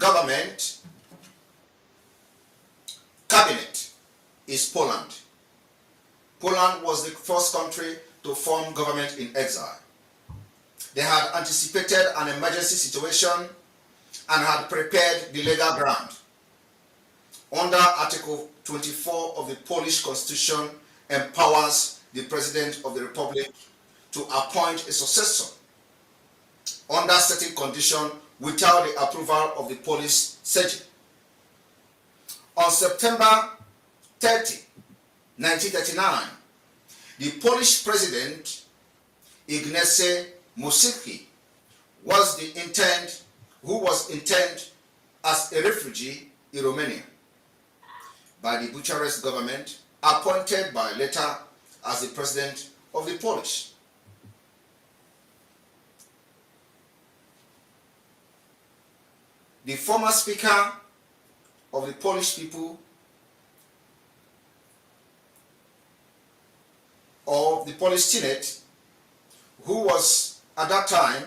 government cabinet is Poland. Poland was the first country to form government in exile. They had anticipated an emergency situation and had prepared the legal ground. Under Article 24 of the Polish Constitution empowers the President of the Republic to appoint a successor under certain conditions without the approval of the Polish Senate. On September 30, 1939, the Polish President Ignacy Mościcki who was interned as a refugee in Romania by the Bucharest government, appointed by letter as the President of the Polish. The former Speaker of the Polish people of the Polish Senate, who was at that time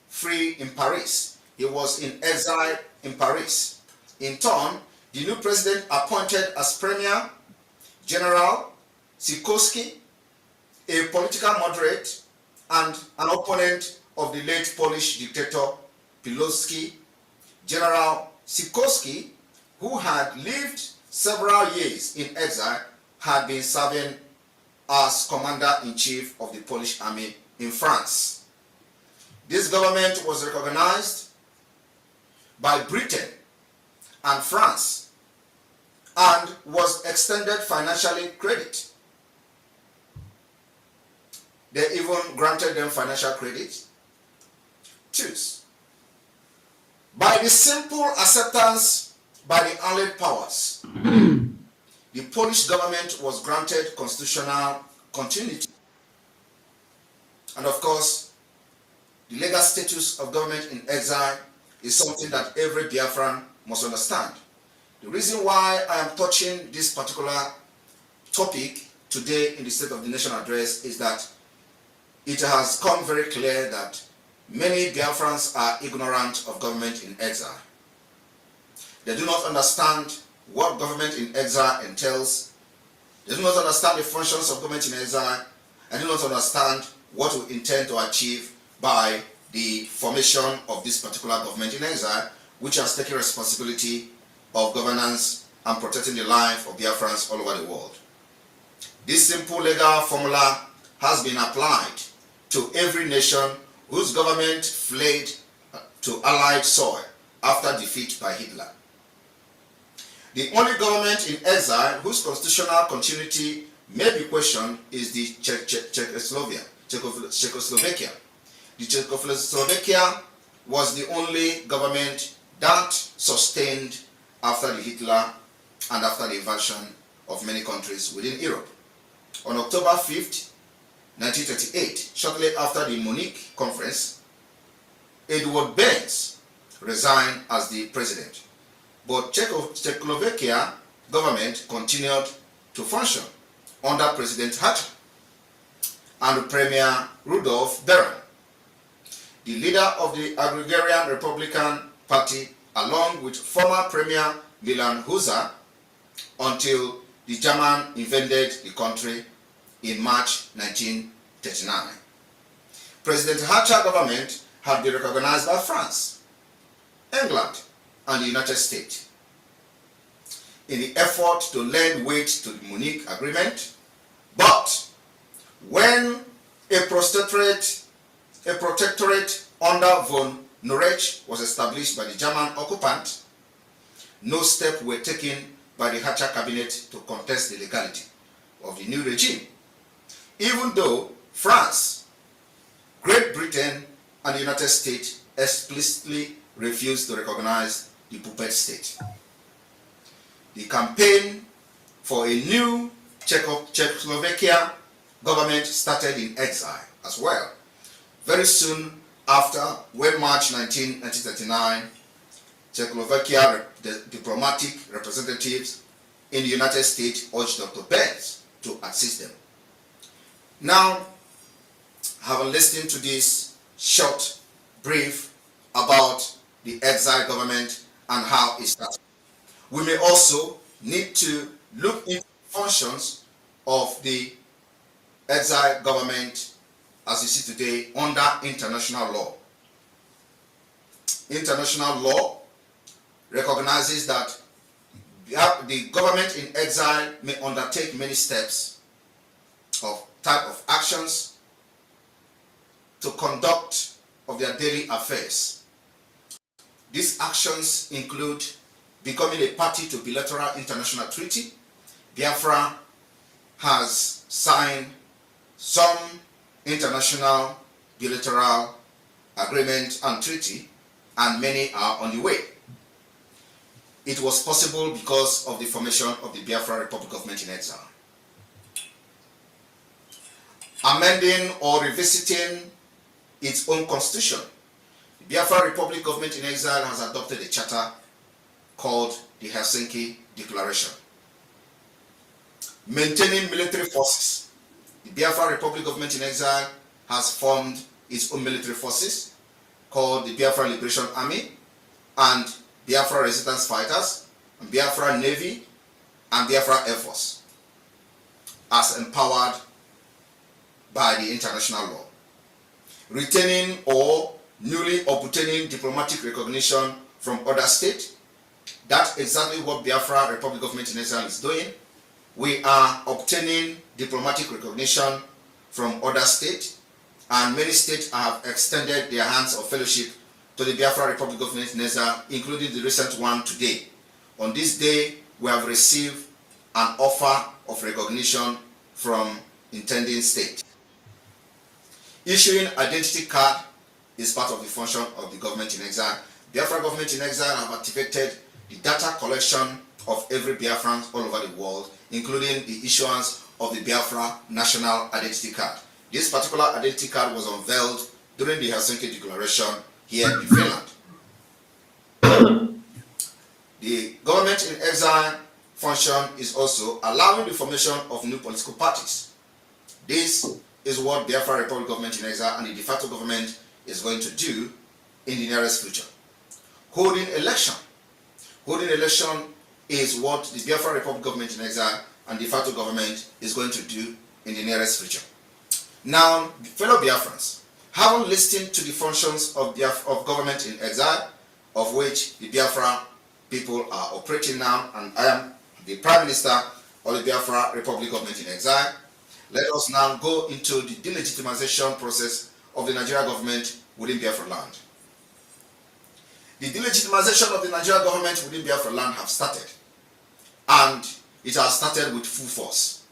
free in Paris. He was in exile in Paris. In turn, the new president appointed as Premier General Sikorski, a political moderate and an opponent of the late Polish dictator Pilsudski. General Sikorski, who had lived several years in exile, had been serving as commander-in-chief of the Polish army in France. This government was recognized by Britain and France and was extended financially credit. They even granted them financial credit. Choose. By the simple acceptance by the Allied powers, the Polish government was granted constitutional continuity. And of course, the legal status of government in exile is something that every Biafran must understand. The reason why I am touching this particular topic today in the State of the Nation address is that it has come very clear that many Biafrans are ignorant of government in exile. They do not understand what government in exile entails. They do not understand the functions of government in exile, and do not understand what we intend to achieve by the formation of this particular government in exile, which has taken responsibility of governance and protecting the life of Biafrans all over the world. This simple legal formula has been applied to every nation whose government fled to Allied soil after defeat by Hitler. The only government in exile whose constitutional continuity may be questioned is the Czechoslovakia. The Czechoslovakia was the only government that sustained after the Hitler and after the invasion of many countries within Europe. On October 5th, 1938, shortly after the Munich conference, Edward Benz resigned as the president. But Czechoslovakia government continued to function under President Hacha and Premier Rudolf Beran, the leader of the Agrarian Republican Party, along with former Premier Milan Husa, until the German invaded the country in March 1939. President Hacha government had been recognized by France, England, and the United States. In the effort to lend weight to the Munich Agreement, but when a protectorate under von Norwich was established by the German occupant, no steps were taken by the Hacha cabinet to contest the legality of the new regime, even though France, Great Britain, and the United States explicitly refused to recognize the puppet state. The campaign for a new Czechoslovakia government started in exile as well. Very soon after, when March 1939, Czechoslovakia diplomatic representatives in the United States urged Dr. Benz to assist them. Now, having listened to this short brief about the exile government and how it started. We may also need to look into functions of the exile government as you see today under international law. International law recognizes that the government in exile may undertake many steps of type of actions to conduct of their daily affairs. These actions include becoming a party to bilateral international treaty. Biafra has signed some international bilateral agreement and treaty, and many are on the way. It was possible because of the formation of the Biafra Republic Government in Exile. Amending or revisiting its own constitution, the Biafra Republic Government in Exile has adopted a charter called the Helsinki Declaration. Maintaining military forces, the Biafra Republic Government in Exile has formed its own military forces called the Biafra Liberation Army and Biafra Resistance Fighters, and Biafra Navy, and Biafra Air Force, as empowered by the international law. Retaining or newly obtaining diplomatic recognition from other states, that's exactly what Biafra Republic Government in Exile is doing. We are obtaining diplomatic recognition from other states, and many states have extended their hands of fellowship to the Biafra Republic Government in Exile, including the recent one today. On this day, we have received an offer of recognition from intending state. Issuing identity card is part of the function of the government in exile. Biafra government in exile have activated the data collection of every Biafran all over the world, including the issuance of the Biafra National Identity Card. This particular identity card was unveiled during the Helsinki Declaration here in Finland. The government in exile function is also allowing the formation of new political parties. This is what Biafra Republic Government in Exile and the de facto government is going to do in the nearest future. Holding election. Holding election is what the Biafra Republic Government in Exile and de facto government is going to do in the nearest future. Now, fellow Biafrans, having listened to the functions of government in exile, of which the Biafra people are operating now, and I am the Prime Minister of the Biafra Republic Government in Exile, let us now go into the delegitimization process of the Nigeria government within Biafra land. The delegitimization of the Nigeria government within Biafra land have started, and it has started with full force.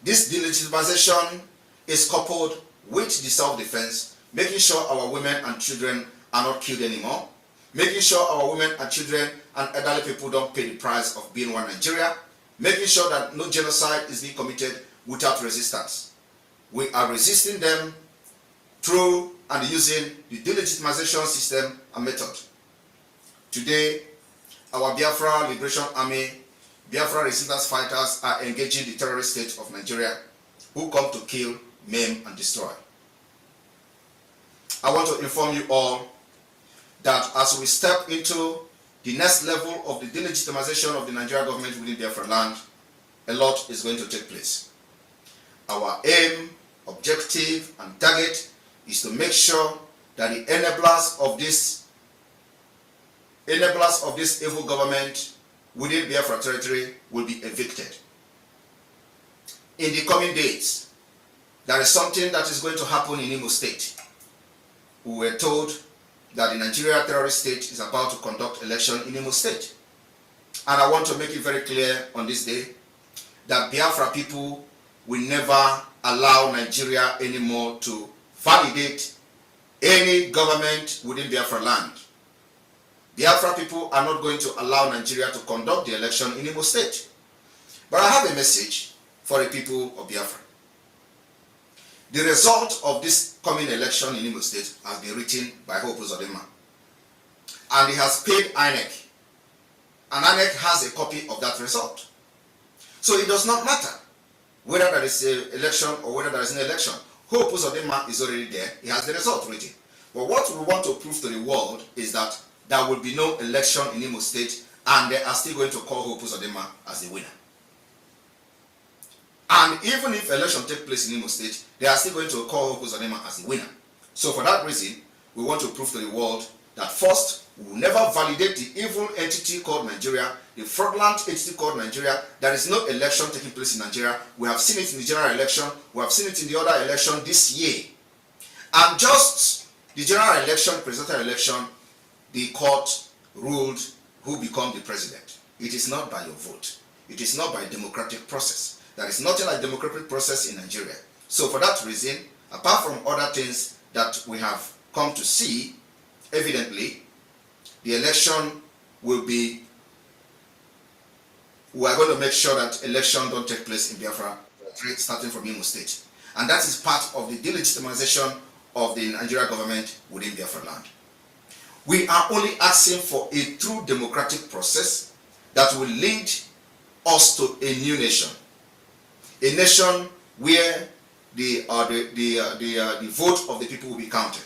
This delegitimization is coupled with the self-defense, making sure our women and children are not killed anymore, making sure our women and children and elderly people don't pay the price of being one Nigeria, making sure that no genocide is being committed without resistance. We are resisting them through and using the delegitimization system and method. Today, our Biafra Liberation Army, Biafra resistance fighters are engaging the terrorist state of Nigeria, who come to kill, maim, and destroy. I want to inform you all that as we step into the next level of the delegitimization of the Nigeria government within Biafra land, a lot is going to take place. Our aim, objective, and target is to make sure that the enablers of this evil government within Biafra territory will be evicted. In the coming days, there is something that is going to happen in Imo State. We were told that the Nigeria terrorist state is about to conduct election in Imo State. And I want to make it very clear on this day that Biafra people will never allow Nigeria anymore to validate any government within Biafra land. Biafra people are not going to allow Nigeria to conduct the election in Imo State. But I have a message for the people of Biafra. The result of this coming election in Imo State has been written by Hope Uzodinma. And he has paid INEC. And INEC has a copy of that result. So it does not matter whether there is an election or whether there is an election. Hope Uzodinma is already there. He has the result written. But what we want to prove to the world is that there will be no election in Imo State, and they are still going to call Hope Uzodinma as the winner. And even if election takes place in Imo State, they are still going to call Hope Uzodinma as the winner. So for that reason, we want to prove to the world that first, we will never validate the evil entity called Nigeria, the fraudulent entity called Nigeria. There is no election taking place in Nigeria. We have seen it in the general election. We have seen it in the other election this year. And just the general election, presidential election, the court ruled who become the president. It is not by your vote. It is not by democratic process. There is nothing like democratic process in Nigeria. So for that reason, apart from other things that we have come to see, evidently, the election will be, we are going to make sure that election don't take place in Biafra, starting from Imo State. And that is part of the delegitimization of the Nigeria government within Biafra land. We are only asking for a true democratic process that will lead us to a new nation. A nation where the vote of the people will be counted.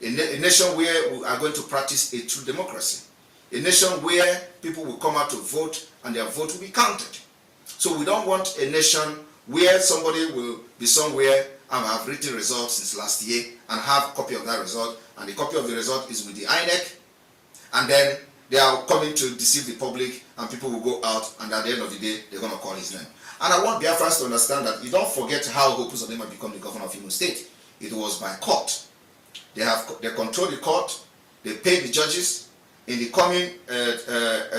A nation where we are going to practice a true democracy. A nation where people will come out to vote and their vote will be counted. So we don't want a nation where somebody will be somewhere and have written results since last year and have a copy of that result, and the copy of the result is with the INEC, and then they are coming to deceive the public, and people will go out, and at the end of the day, they're going to call his name. And I want Biafrans to understand that you don't forget how Hope Uzodinma became the governor of Imo State. It was by court. They control the court, they pay the judges. In the coming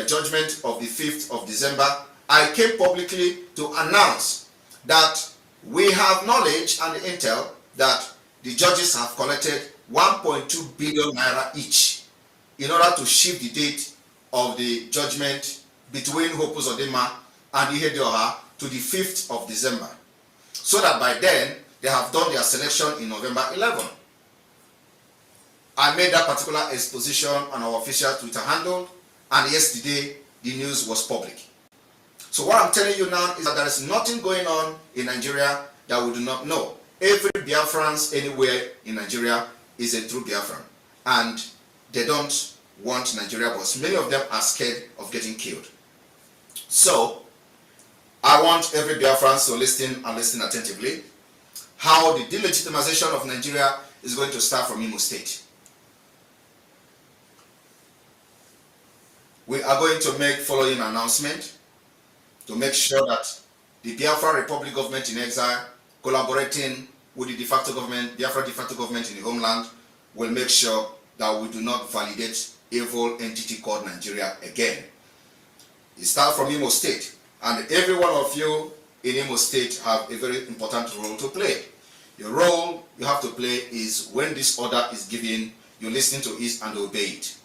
judgment of the 5th of December, I came publicly to announce that we have knowledge and intel that the judges have collected 1.2 billion naira each in order to shift the date of the judgment between Hope Uzodinma and Ihedioha to the 5th of December. So that by then, they have done their selection in November 11. I made that particular exposition on our official Twitter handle, and yesterday the news was public. So what I'm telling you now is that there is nothing going on in Nigeria that we do not know. Every Biafrans anywhere in Nigeria is a true Biafran, and they don't want Nigeria, but many of them are scared of getting killed. So I want every Biafrans to listen and listen attentively how the delegitimization of Nigeria is going to start from Imo State. We are going to make following announcement to make sure that the Biafra Republic government in exile, collaborating with the de facto government, Biafra de facto government in the homeland, will make sure that we do not validate evil entity called Nigeria again. It starts from Imo State, and every one of you in Imo State have a very important role to play. Your role you have to play is when this order is given, you listen to it and obey it.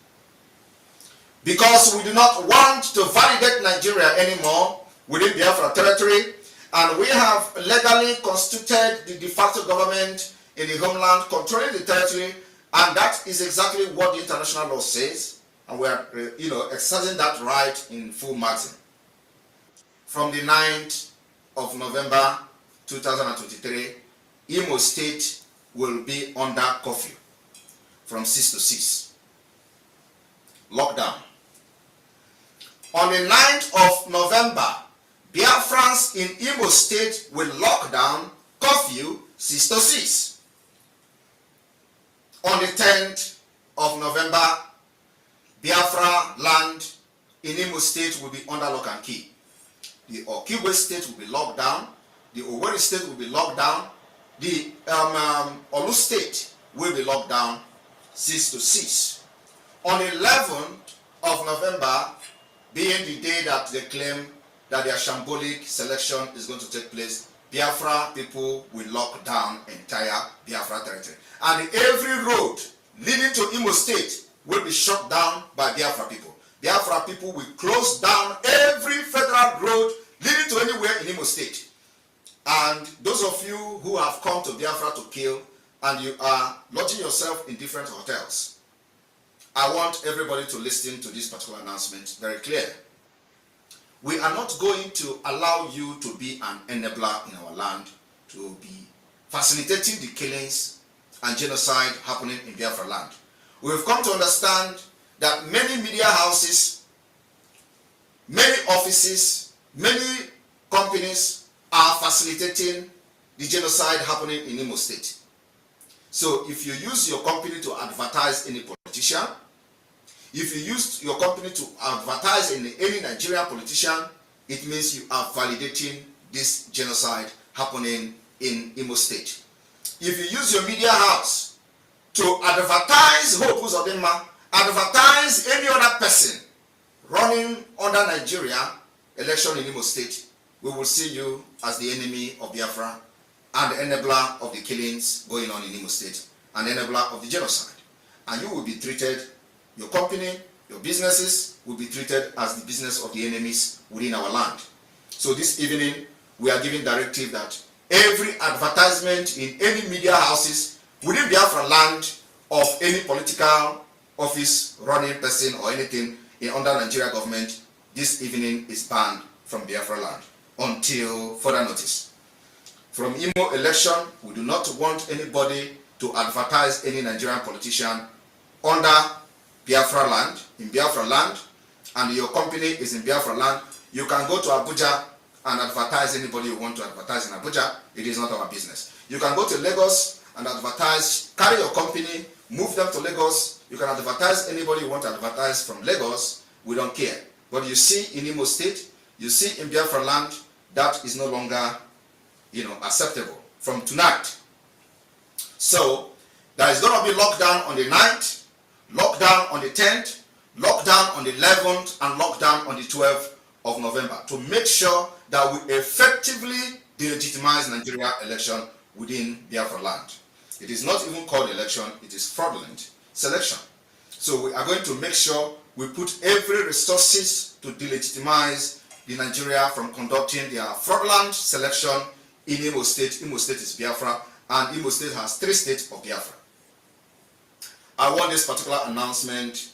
Because we do not want to validate Nigeria anymore within Biafra territory, and we have legally constituted the de facto government in the homeland controlling the territory, and that is exactly what the international law says, and we are exercising that right in full margin. From the 9th of November 2023, Imo State will be under curfew from 6 to 6. Lockdown. On the 9th of November, Biafrans in Imo State will lock down curfew 6 to 6. On the 10th of November, Biafra land in Imo State will be under lock and key. The Okigwe State will be locked down. The Owerri State will be locked down. The Olu State will be locked down 6 to 6. On the 11th of November, being the day that they claim that their shambolic selection is going to take place, Biafra people will lock down entire Biafra territory. And every road leading to Imo State will be shut down by Biafra people. Biafra people will close down every federal road leading to anywhere in Imo State. And those of you who have come to Biafra to kill, and you are lodging yourself in different hotels, I want everybody to listen to this particular announcement very clear. We are not going to allow you to be an enabler in our land, to be facilitating the killings and genocide happening in Biafra land. We have come to understand that many media houses, many offices, many companies are facilitating the genocide happening in Imo State. So if you use your company to advertise any politician, if you use your company to advertise any Nigerian politician, it means you are validating this genocide happening in Imo State. If you use your media house to advertise Hope Uzodinma, advertise any other person running under Nigeria election in Imo State, we will see you as the enemy of Biafra and the enabler of the killings going on in Imo State and enabler of the genocide. And you will be treated, your company, your businesses will be treated as the business of the enemies within our land. So this evening, we are giving directive that every advertisement in any media houses within Biafra land of any political office, running person or anything under Nigeria government, this evening is banned from Biafra land until further notice. From Imo election, we do not want anybody to advertise any Nigerian politician under Biafra land, in Biafra land, and your company is in Biafra land. You can go to Abuja and advertise anybody you want to advertise in Abuja. It is not our business. You can go to Lagos and advertise, carry your company, move them to Lagos. You can advertise anybody you want to advertise from Lagos. We don't care. But you see in Imo State, you see in Biafra land, that is no longer, acceptable from tonight. So there is going to be lockdown on the 9th, lockdown on the 10th, lockdown on the 11th, and lockdown on the 12th of November to make sure that we effectively delegitimize Nigeria election within Biafra land. It is not even called election, it is fraudulent selection. So we are going to make sure we put every resources to delegitimize the Nigeria from conducting their fraudulent selection in Imo State. Imo State is Biafra, and Imo State has 3 states of Biafra. I want this particular announcement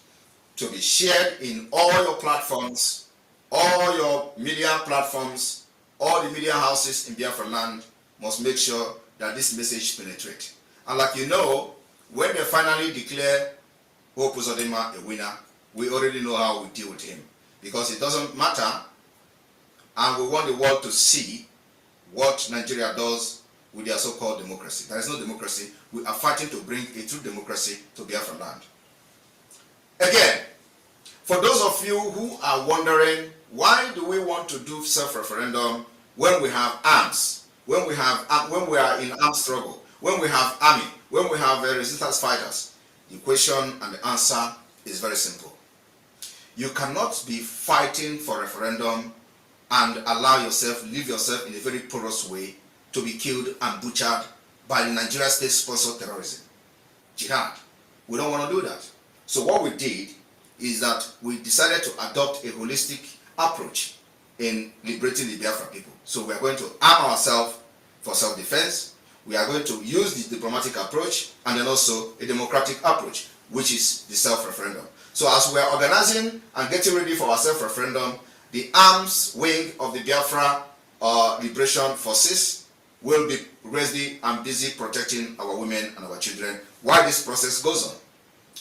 to be shared in all your platforms, all your media platforms, all the media houses in Biafra land must make sure that this message penetrates. And like you know, when they finally declare Hope Uzodinma a winner, we already know how we deal with him. Because it doesn't matter, and we want the world to see what Nigeria does with their so-called democracy. There is no democracy. We are fighting to bring a true democracy to Biafra land. Again, for those of you who are wondering, why do we want to do self-referendum when we have arms, when we are in armed struggle, when we have army, when we have resistance fighters? The question and the answer is very simple. You cannot be fighting for referendum and leave yourself in a very porous way to be killed and butchered by the Nigeria state-sponsored terrorism, jihad. We don't want to do that. So what we did is that we decided to adopt a holistic approach in liberating the Biafra people. So we are going to arm ourselves for self-defense. We are going to use the diplomatic approach and then also a democratic approach, which is the self-referendum. So as we are organizing and getting ready for our self-referendum, the arms wing of the Biafra Liberation Forces will be ready and busy protecting our women and our children while this process goes on.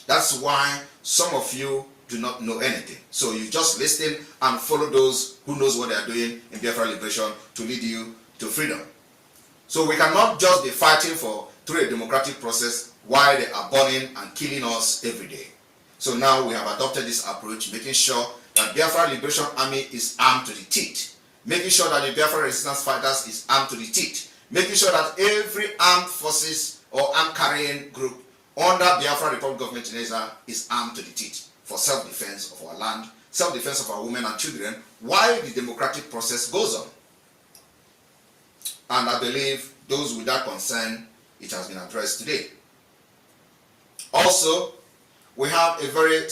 That's why some of you do not know anything. So you just listen and follow those who knows what they are doing in Biafra Liberation to lead you to freedom. So we cannot just be fighting through a democratic process while they are burning and killing us every day. So now we have adopted this approach, making sure that Biafra Liberation Army is armed to the teeth, making sure that the Biafra Resistance Fighters is armed to the teeth, making sure that every armed forces or armed carrying group under Biafra Republic Government in Israel is armed to the teeth for self-defense of our land, self-defense of our women and children while the democratic process goes on. And I believe those with that concern, it has been addressed today. Also, we have a very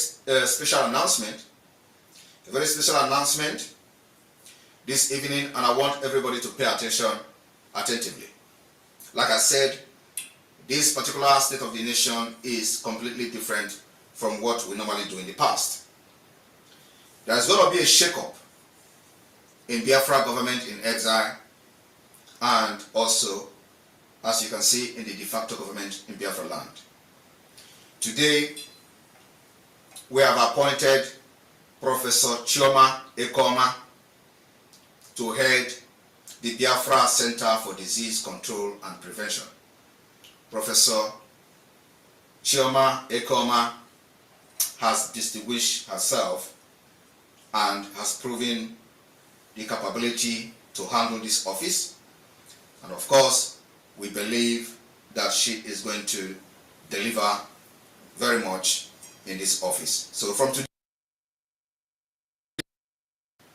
special announcement. A very special announcement this evening, and I want everybody to pay attention attentively. Like I said, this particular state of the nation is completely different from what we normally do in the past. There's going to be a shake-up in Biafra government in exile, and also, as you can see, in the de facto government in Biafra land. Today, we have appointed Professor Chioma Ekoma to head the Biafra Center for Disease Control and Prevention. Professor Chioma Ekoma has distinguished herself and has proven the capability to handle this office. And of course, we believe that she is going to deliver very much in this office. So from today,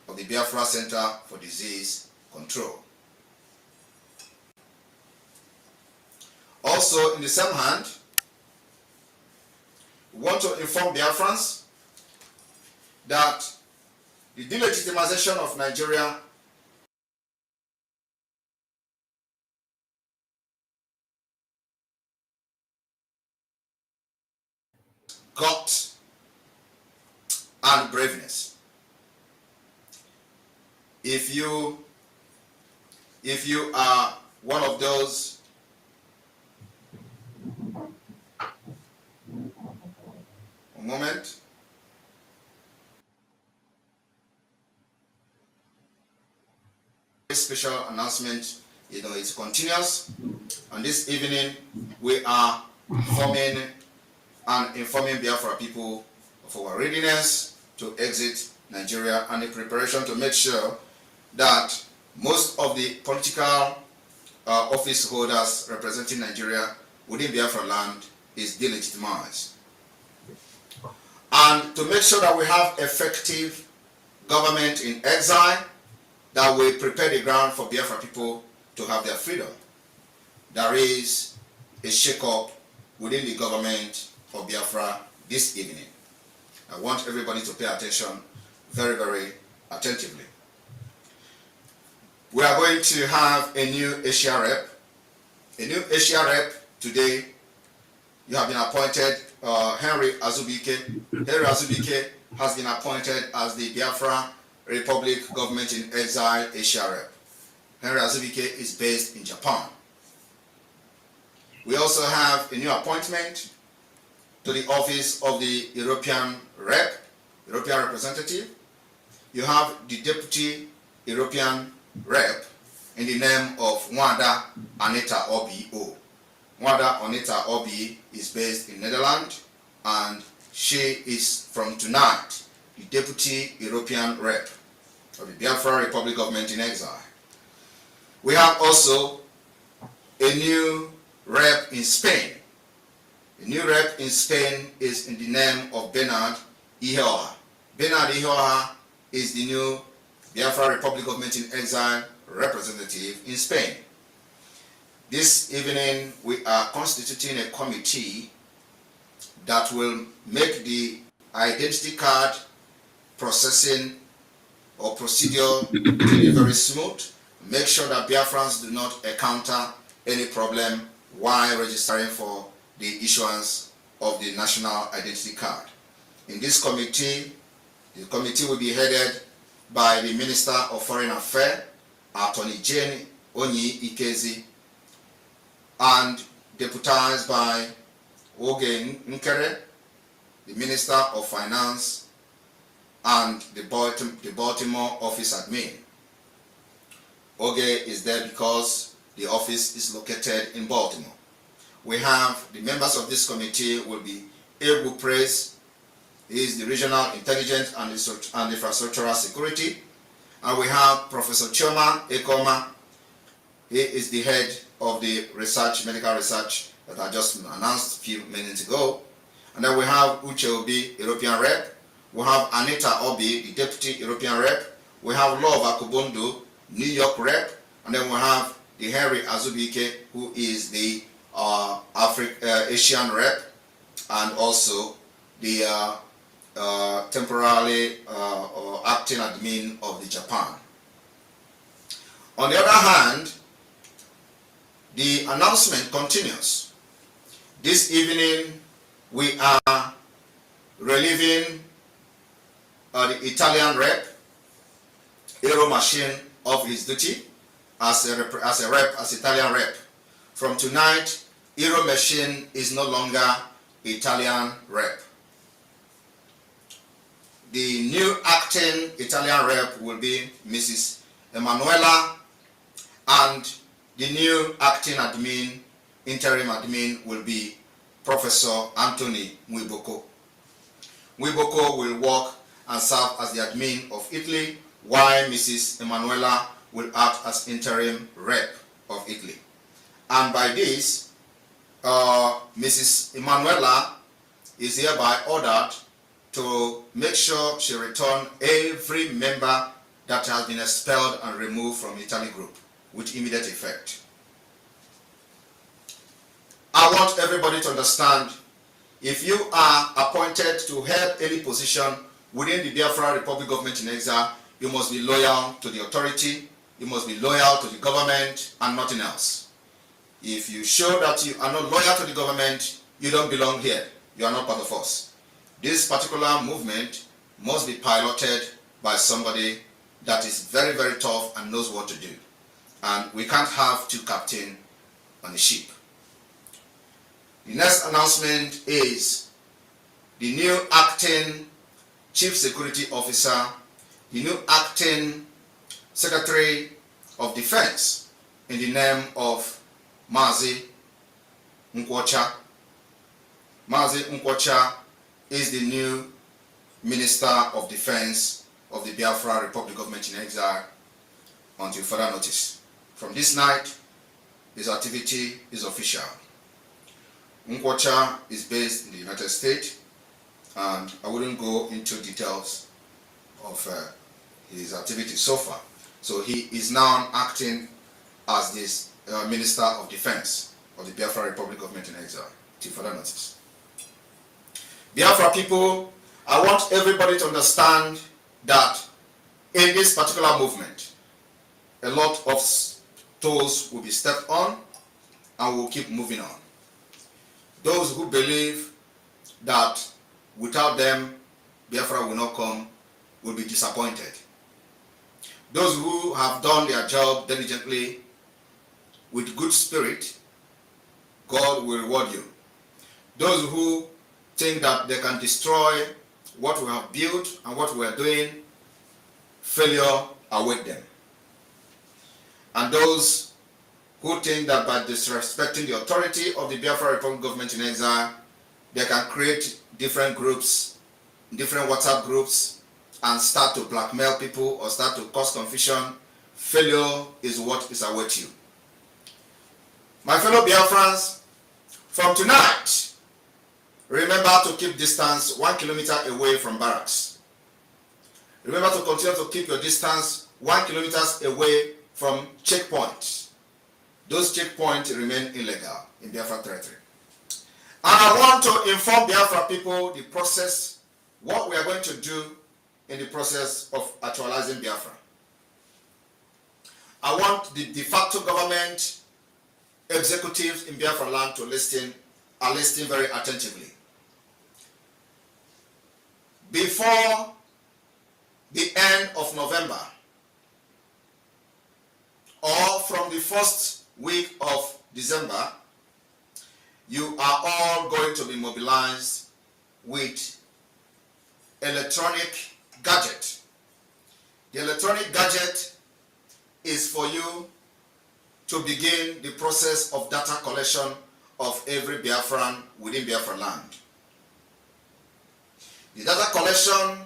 of the Biafra Center for Disease Control. Also, in the same hand, we want to inform Biafrans that the delegitimization of Nigeria gut and braveness. If you are one of those moment, special announcement, it's continuous. And this evening we are forming and informing Biafra people of our readiness to exit Nigeria and the preparation to make sure that most of the political office holders representing Nigeria within Biafra land is delegitimized. And to make sure that we have effective government in exile, that we prepare the ground for Biafra people to have their freedom. There is a shake-up within the government of Biafra this evening. I want everybody to pay attention very, very attentively. We are going to have a new Asia rep. A new Asia rep today. You have been appointed, Henry Azubike. Henry Azubike has been appointed as the Biafra Republic Government in Exile Asia rep. Henry Azubike is based in Japan. We also have a new appointment to the office of the European rep, European representative. You have the Deputy European rep in the name of Nwada Anita Obi O. Nwada Anita Obi is based in Netherlands, and she is from tonight the Deputy European rep of the Biafra Republic Government in Exile. We have also a new rep in Spain. The new rep in Spain is in the name of Bernard Ihoha. Bernard Ihoha is the new Biafra Republic Government in Exile representative in Spain. This evening we are constituting a committee that will make the identity card processing or procedure very smooth. Make sure that Biafrans do not encounter any problem while registering for the issuance of the national identity card. In this committee, the committee will be headed by the Minister of Foreign Affairs, Attorney Jane Onyi Ikezi, and deputized by Oge Nkere, the Minister of Finance, and the Baltimore office admin. Oge is there because the office is located in Baltimore. We have the members of this committee will be Ebu Praise. He is the Regional Intelligence and Infrastructural Security. And we have Professor Chioma Ekoma. He is the head of the research, medical research that I just announced a few minutes ago. And then we have Uche Obi, European rep. We have Anita Obi, the Deputy European rep. We have Love Akubondo, New York rep. And then we have the Henry Azubike, who is the Asian rep, and also the temporarily acting admin of the Japan. On the other hand, the announcement continues. This evening we are relieving the Italian rep, Aero Machine, of his duty as Italian rep. From tonight, Aero Machine is no longer Italian rep. the new acting Italian rep will be Mrs. Emanuela, and the new acting admin, interim admin, will be Professor Anthony Mwiboko. Mwiboko will work and serve as the admin of Italy, while Mrs. Emanuela will act as interim rep of Italy. And by this, Mrs. Emanuela is hereby ordered to make sure she return every member that has been expelled and removed from Italy group with immediate effect. I want everybody to understand, if you are appointed to head any position within the Biafra Republic government in exile, you must be loyal to the authority, you must be loyal to the government and nothing else. If you show that you are not loyal to the government, you don't belong here. You are not part of us. This particular movement must be piloted by somebody that is very, very tough and knows what to do. And we can't have two captains on a ship. The next announcement is the new acting Chief Security Officer, the new acting Secretary of Defense in the name of Mazi Nkwocha. Mazi Nkwocha is the new Minister of Defense of the Biafra Republic Government in Exile until further notice. From this night, his activity is official. Nkwocha is based in the United States, and I wouldn't go into details of his activities so far. So he is now acting as this Minister of Defense of the Biafra Republic Government in Exile till further notice. Biafra people, I want everybody to understand that in this particular movement, a lot of toes will be stepped on and will keep moving on. Those who believe that without them, Biafra will not come, will be disappointed. Those who have done their job diligently with good spirit, God will reward you. Those who think that they can destroy what we have built and what we are doing, failure await them. And those who think that by disrespecting the authority of the Biafra Republic government in exile, they can create different groups, different WhatsApp groups, and start to blackmail people or start to cause confusion, failure is what is await you. My fellow Biafrans, from tonight, remember to keep distance 1 kilometer away from barracks. Remember to continue to keep your distance 1 kilometer away from checkpoints. Those checkpoints remain illegal in Biafra territory. And I want to inform Biafra people the process, what we are going to do in the process of actualizing Biafra. I want the de facto government executives in Biafra land to listen very attentively. Before the end of November, or from the first week of December, you are all going to be mobilized with electronic gadget. The electronic gadget is for you to begin the process of data collection of every Biafran within Biafra land. The data collection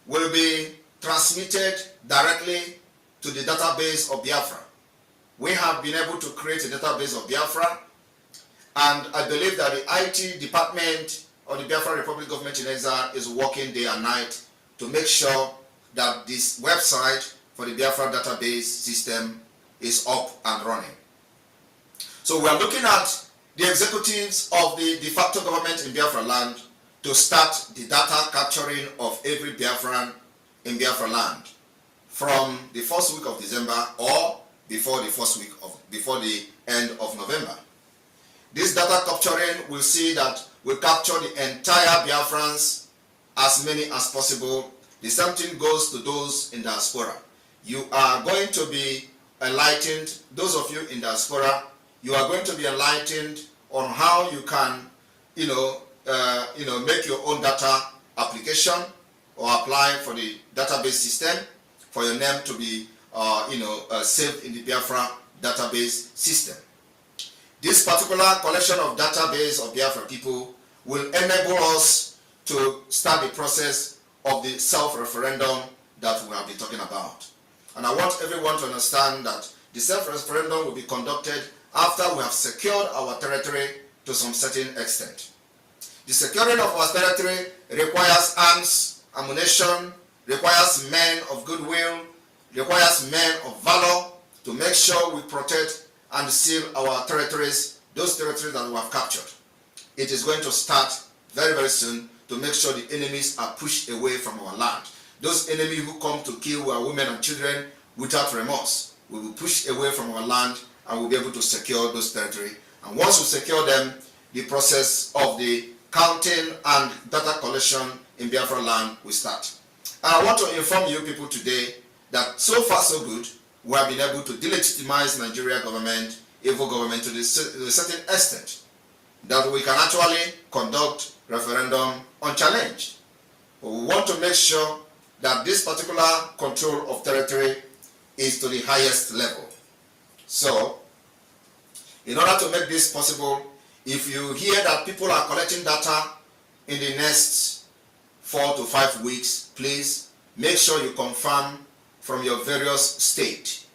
will be transmitted directly to the database of Biafra. We have been able to create a database of Biafra, and I believe that the IT department of the Biafra Republic Government in Exile is working day and night to make sure that this website for the Biafra database system is up and running. So we are looking at the executives of the de facto government in Biafra land to start the data capturing of every Biafran in Biafra land from the first week of December or before the end of November. This data capturing will see that we capture the entire Biafrans, as many as possible. The same thing goes to those in diaspora. You are going to be enlightened, those of you in diaspora, you are going to be enlightened on how you can, make your own data application or apply for the database system for your name to be saved in the Biafra database system. This particular collection of database of Biafra people will enable us to start the process of the self-referendum that we have been talking about. And I want everyone to understand that the self-referendum will be conducted after we have secured our territory to some certain extent. The securing of our territory requires arms, ammunition, requires men of goodwill, requires men of valor to make sure we protect and seal our territories, those territories that we have captured. It is going to start very, very soon to make sure the enemies are pushed away from our land. Those enemies who come to kill our women and children without remorse will be pushed away from our land, and we'll be able to secure those territories. And once we secure them, the process of the counting and data collection in Biafra land will start. And I want to inform you people today that so far so good, we have been able to delegitimize Nigeria government, evil government, to a certain extent that we can actually conduct referendum unchallenged. But we want to make sure that this particular control of territory is to the highest level. So, in order to make this possible, if you hear that people are collecting data in the next 4 to 5 weeks, please make sure you confirm from your various state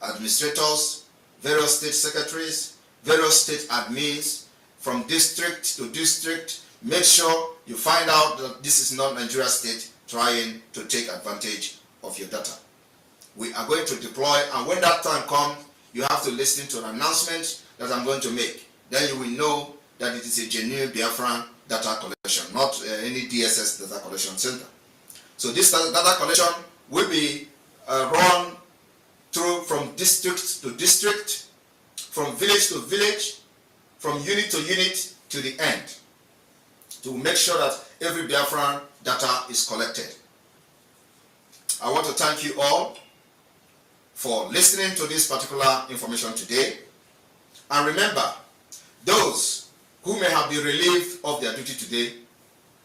administrators, various state secretaries, various state admins, from district to district. Make sure you find out that this is not Nigeria state trying to take advantage of your data. We are going to deploy, and when that time comes, you have to listen to an announcement that I'm going to make. Then you will know that it is a genuine Biafran data collection, not any DSS data collection center. So this data collection will be run through from district to district, from village to village, from unit to unit to the end, to make sure that every Biafran data is collected. I want to thank you all for listening to this particular information today. And remember, those who may have been relieved of their duty today,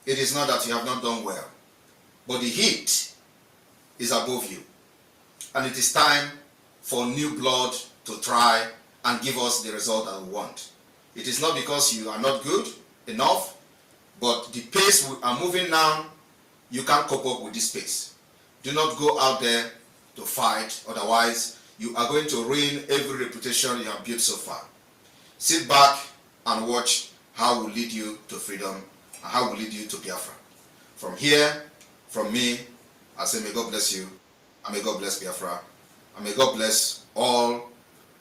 it is not that you have not done well, but the heat is above you. And it is time for new blood to try and give us the result that we want. It is not because you are not good enough, but the pace we are moving now, you can't cope up with this pace. Do not go out there to fight, otherwise you are going to ruin every reputation you have built so far. Sit back and watch how we lead you to freedom and how we lead you to Biafra. From here, from me, I say may God bless you, and may God bless Biafra, and may God bless all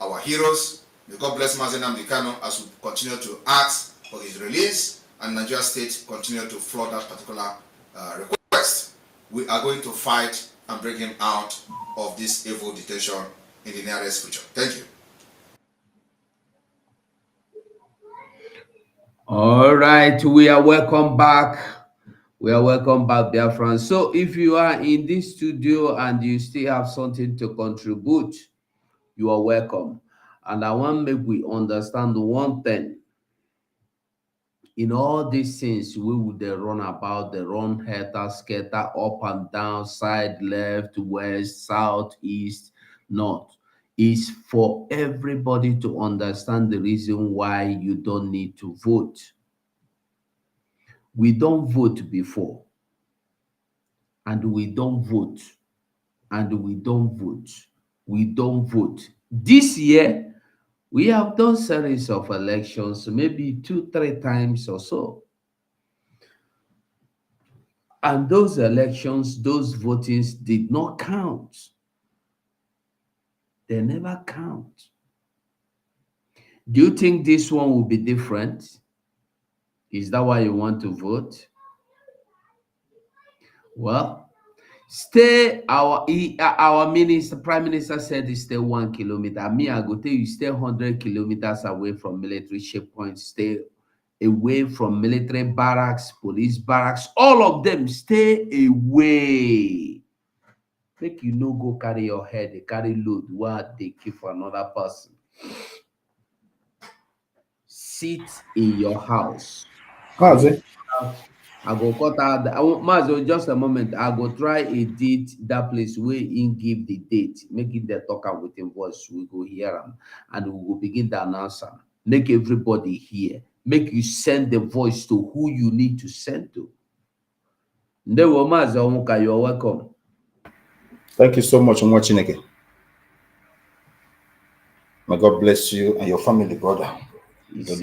our heroes. May God bless Mazi Nnamdi Kanu as we continue to ask for his release, and Nigeria State continue to flood that particular request. We are going to fight and bring him out of this evil detention in the nearest future. Thank you. All right, we are welcome back. We are welcome back, dear friends. So if you are in this studio and you still have something to contribute, you are welcome. And I want to make we understand one thing. In all these things, we would run about, the run helter skelter, up and down, side, left, west, south, east, north, is for everybody to understand the reason why you don't need to vote. We don't vote before, and we don't vote, and we don't vote. We don't vote. This year, we have done series of elections, maybe 2-3 times or so. And those elections, those votings did not count. They never count. Do you think this one will be different? Is that why you want to vote? Well, our minister, prime minister said stay 1 kilometer. Me, I go tell you, stay 100 kilometers away from military checkpoints, stay away from military barracks, police barracks, all of them, stay away. Make you no go carry your head, they carry load what they keep for another person. Sit in your house. How's it? I go cut out Mazo, just a moment. I go try edit that place where in give the date, make it the talker with him voice. We go hear him and we will begin the announcer. Make everybody hear. Make you send the voice to who you need to send to. Ndewo Mazo Omuka, you're welcome. Thank you so much, Chineke. May God bless you and your family, brother. You're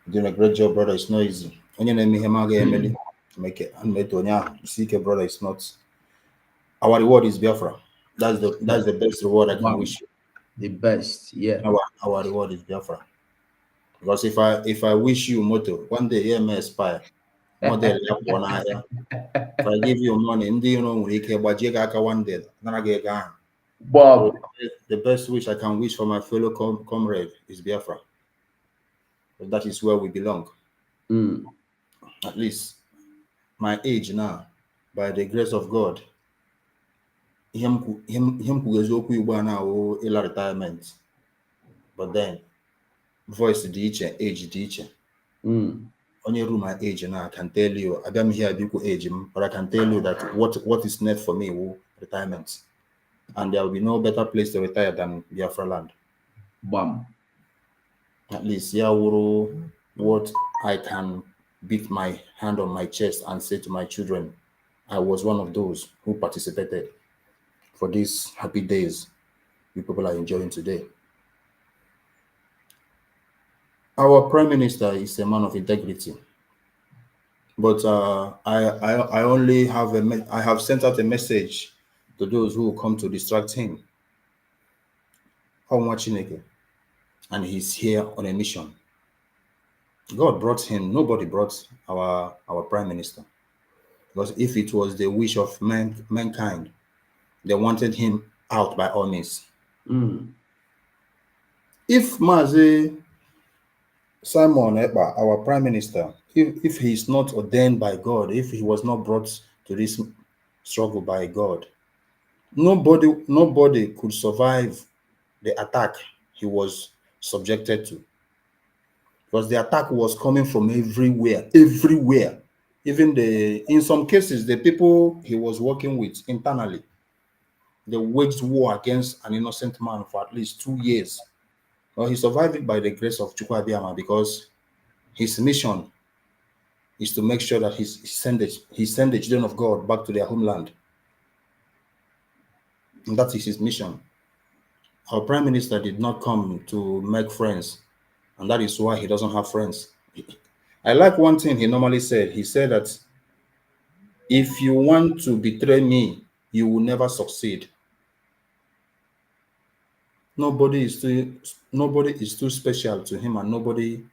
doing a great job, brother. It's not easy. Onye na-eme ihe ma ga-emeli make it and make onye ahụ isi ike, brother. It's not. Our reward is Biafra. That's the best reward I can wish you. The best, yeah. Our reward is Biafra. Because if I wish you moto, one day you may expire. Model if I give you money, one day, Bob. The best wish I can wish for my fellow comrade is Biafra. That is where we belong. At least my age now, by the grace of God, him retirement. But then voice the age teacher. Only room my age now, I can tell you, I am here age, but I can tell you that what is next for me will retirement. And there will be no better place to retire than Biafra land. Bam. At least, what I can beat my hand on my chest and say to my children, I was one of those who participated for these happy days you people are enjoying today. Our Prime Minister is a man of integrity. But I only have I have sent out a message to those who come to distract him. And he's here on a mission. God brought him. Nobody brought our Prime Minister. Because if it was the wish of mankind, they wanted him out by all means. If Mazi Simon Ekpa, our Prime Minister, if he is not ordained by God, if he was not brought to this struggle by God, nobody could survive the attack he was subjected to. Because the attack was coming from everywhere. Even in some cases, the people he was working with internally, they waged war against an innocent man for at least 2 years. Well, he survived it by the grace of Chukwu Abiyama, because his mission is to make sure that he send the children of God back to their homeland. And that is his mission. Our Prime Minister did not come to make friends, and that is why he doesn't have friends. I like one thing he normally said. He said that if you want to betray me, you will never succeed. Nobody is too special to him, and nobody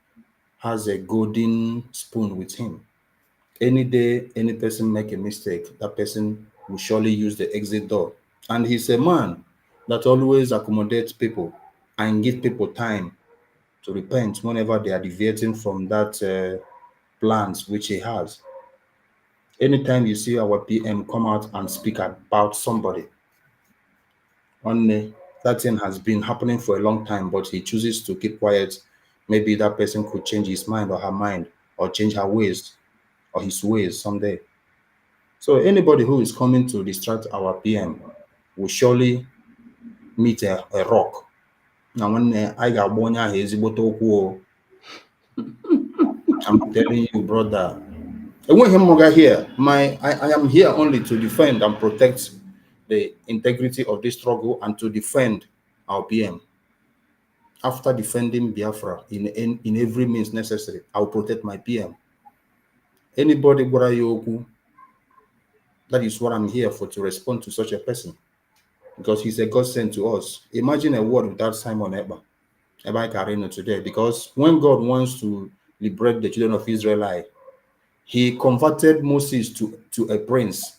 has a golden spoon with him. Any day, any person make a mistake, that person will surely use the exit door. And he's a man that always accommodates people and give people time to repent whenever they are deviating from that plans which he has. Anytime you see our PM come out and speak about somebody, only that thing has been happening for a long time, but he chooses to keep quiet. Maybe that person could change his mind or her mind, or change her ways or his ways someday. So anybody who is coming to distract our PM will surely meet a rock. Now when I got I'm telling you, brother. And when him here, I am here only to defend and protect the integrity of this struggle and to defend our PM. After defending Biafra in every means necessary, I will protect my PM. Anybody that is what I'm here for, to respond to such a person, because he's a God sent to us. Imagine a world without Simon Eba Karino today, because when God wants to liberate the children of Israel, he converted Moses to a prince.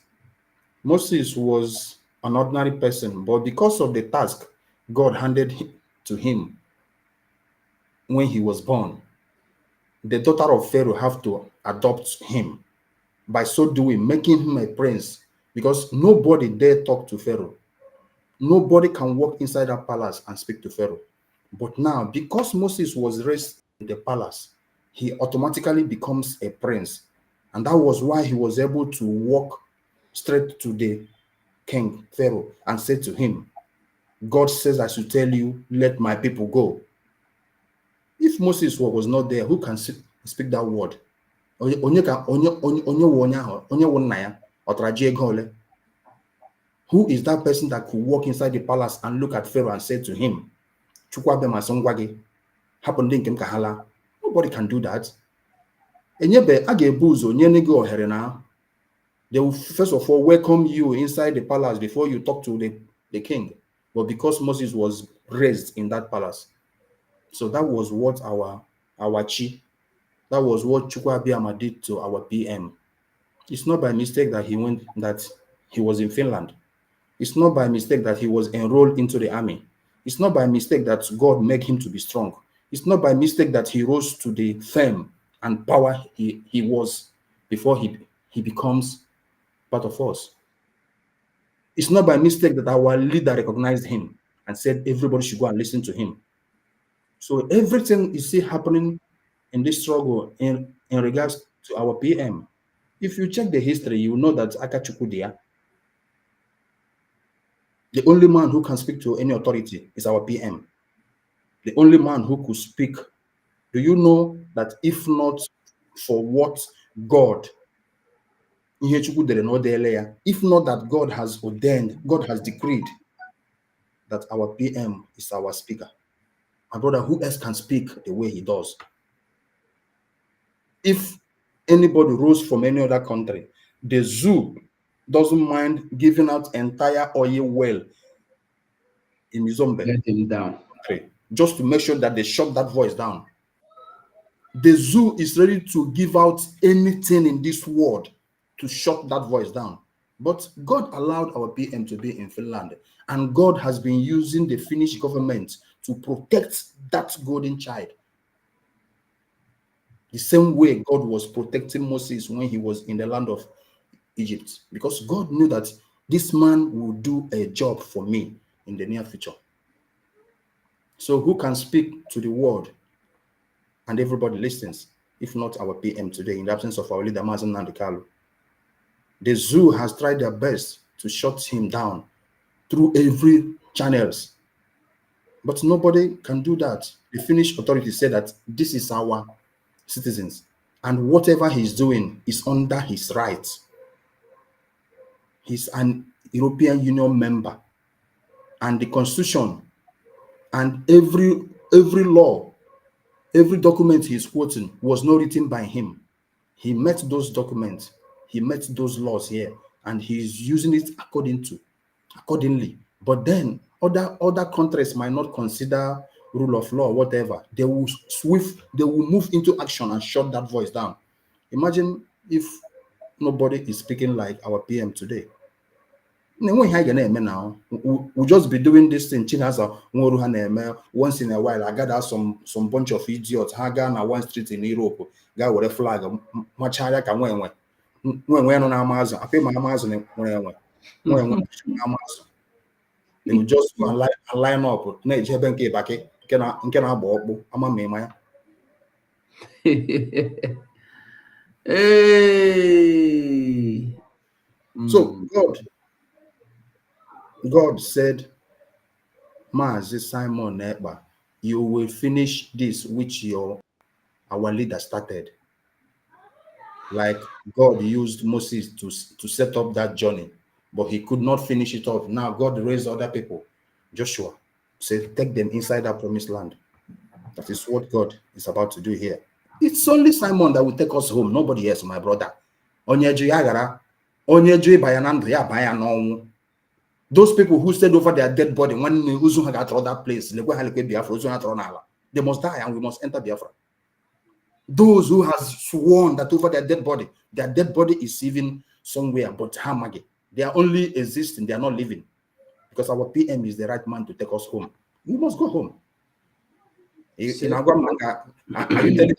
Moses was an ordinary person, but because of the task God handed to him when he was born, the daughter of Pharaoh have to adopt him. By so doing, making him a prince, because nobody dare talk to Pharaoh. Nobody can walk inside that palace and speak to Pharaoh. But now, because Moses was raised in the palace, he automatically becomes a prince. And that was why he was able to walk straight to the king, Pharaoh, and say to him, God says, I should tell you, let my people go. If Moses was not there, who can speak that word? Who is that person that could walk inside the palace and look at Pharaoh and say to him, nobody can do that. They will first of all welcome you inside the palace before you talk to the king. But because Moses was raised in that palace, so that was what our chi, that was what Chukwuabiama did to our PM. It's not by mistake that he was in Finland. It's not by mistake that he was enrolled into the army. It's not by mistake that God made him to be strong. It's not by mistake that he rose to the fame and power he was before he becomes part of us. It's not by mistake that our leader recognized him and said everybody should go and listen to him. So everything you see happening in this struggle in regards to our PM, if you check the history, you will know that Akachukudia, the only man who can speak to any authority, is our PM. The only man who could speak. Do you know that if not for what God, if not that God has ordained, God has decreed that our PM is our speaker? My brother, who else can speak the way he does? If anybody rose from any other country, the zoo doesn't mind giving out entire oil well in Mizombe, Get him down. just to make sure that they shut that voice down. The zoo is ready to give out anything in this world to shut that voice down. But God allowed our PM to be in Finland, and God has been using the Finnish government to protect that golden child. The same way God was protecting Moses when he was in the land of Egypt, because God knew that this man will do a job for me in the near future. So who can speak to the world and everybody listens, if not our PM today, in the absence of our leader, Mazen Nandikalu? The zoo has tried their best to shut him down through every channels, but nobody can do that. The Finnish authorities said that this is our citizens, and whatever he's doing is under his rights. He's an European Union member, and the Constitution and every law, every document he's quoting was not written by him. He met those documents, he met those laws here, and he's using it accordingly. But then other countries might not consider rule of law, whatever. They will move into action and shut that voice down. Imagine if nobody is speaking like our PM today. Now we'll just be doing this thing. Once in a while, I gather some bunch of idiots. Haga na one street in Europe, guy with a flag, much higher can when on Amazon. I pay my Amazon when they will just go and line up. Hey. So God said, Mazi Simon Ekpa, you will finish this which our leader started. Like God used Moses to set up that journey, but he could not finish it off. Now God raised other people. Joshua said, take them inside that promised land. That is what God is about to do here. It's only Simon that will take us home. Nobody else, my brother. Those people who stayed over their dead body, when they that place, they must die and we must enter Biafra. Those who have sworn that over their dead body is even somewhere but Hamagi. They are only existing, they are not living. Because our PM is the right man to take us home. We must go home. Are you telling me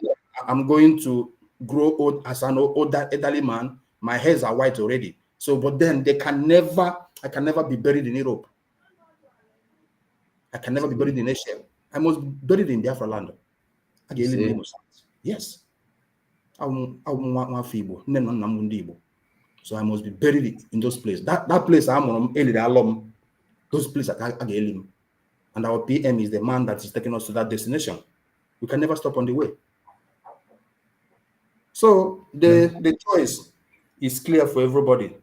I'm going to grow old as an older elderly man? My hairs are white already. So, but then I can never be buried in Europe. I can never be buried in Asia. I must be buried in Biafra land. Yes. So I must be buried in those places. That place I'm those places are. And our PM is the man that is taking us to that destination. We can never stop on the way. So the choice is clear for everybody.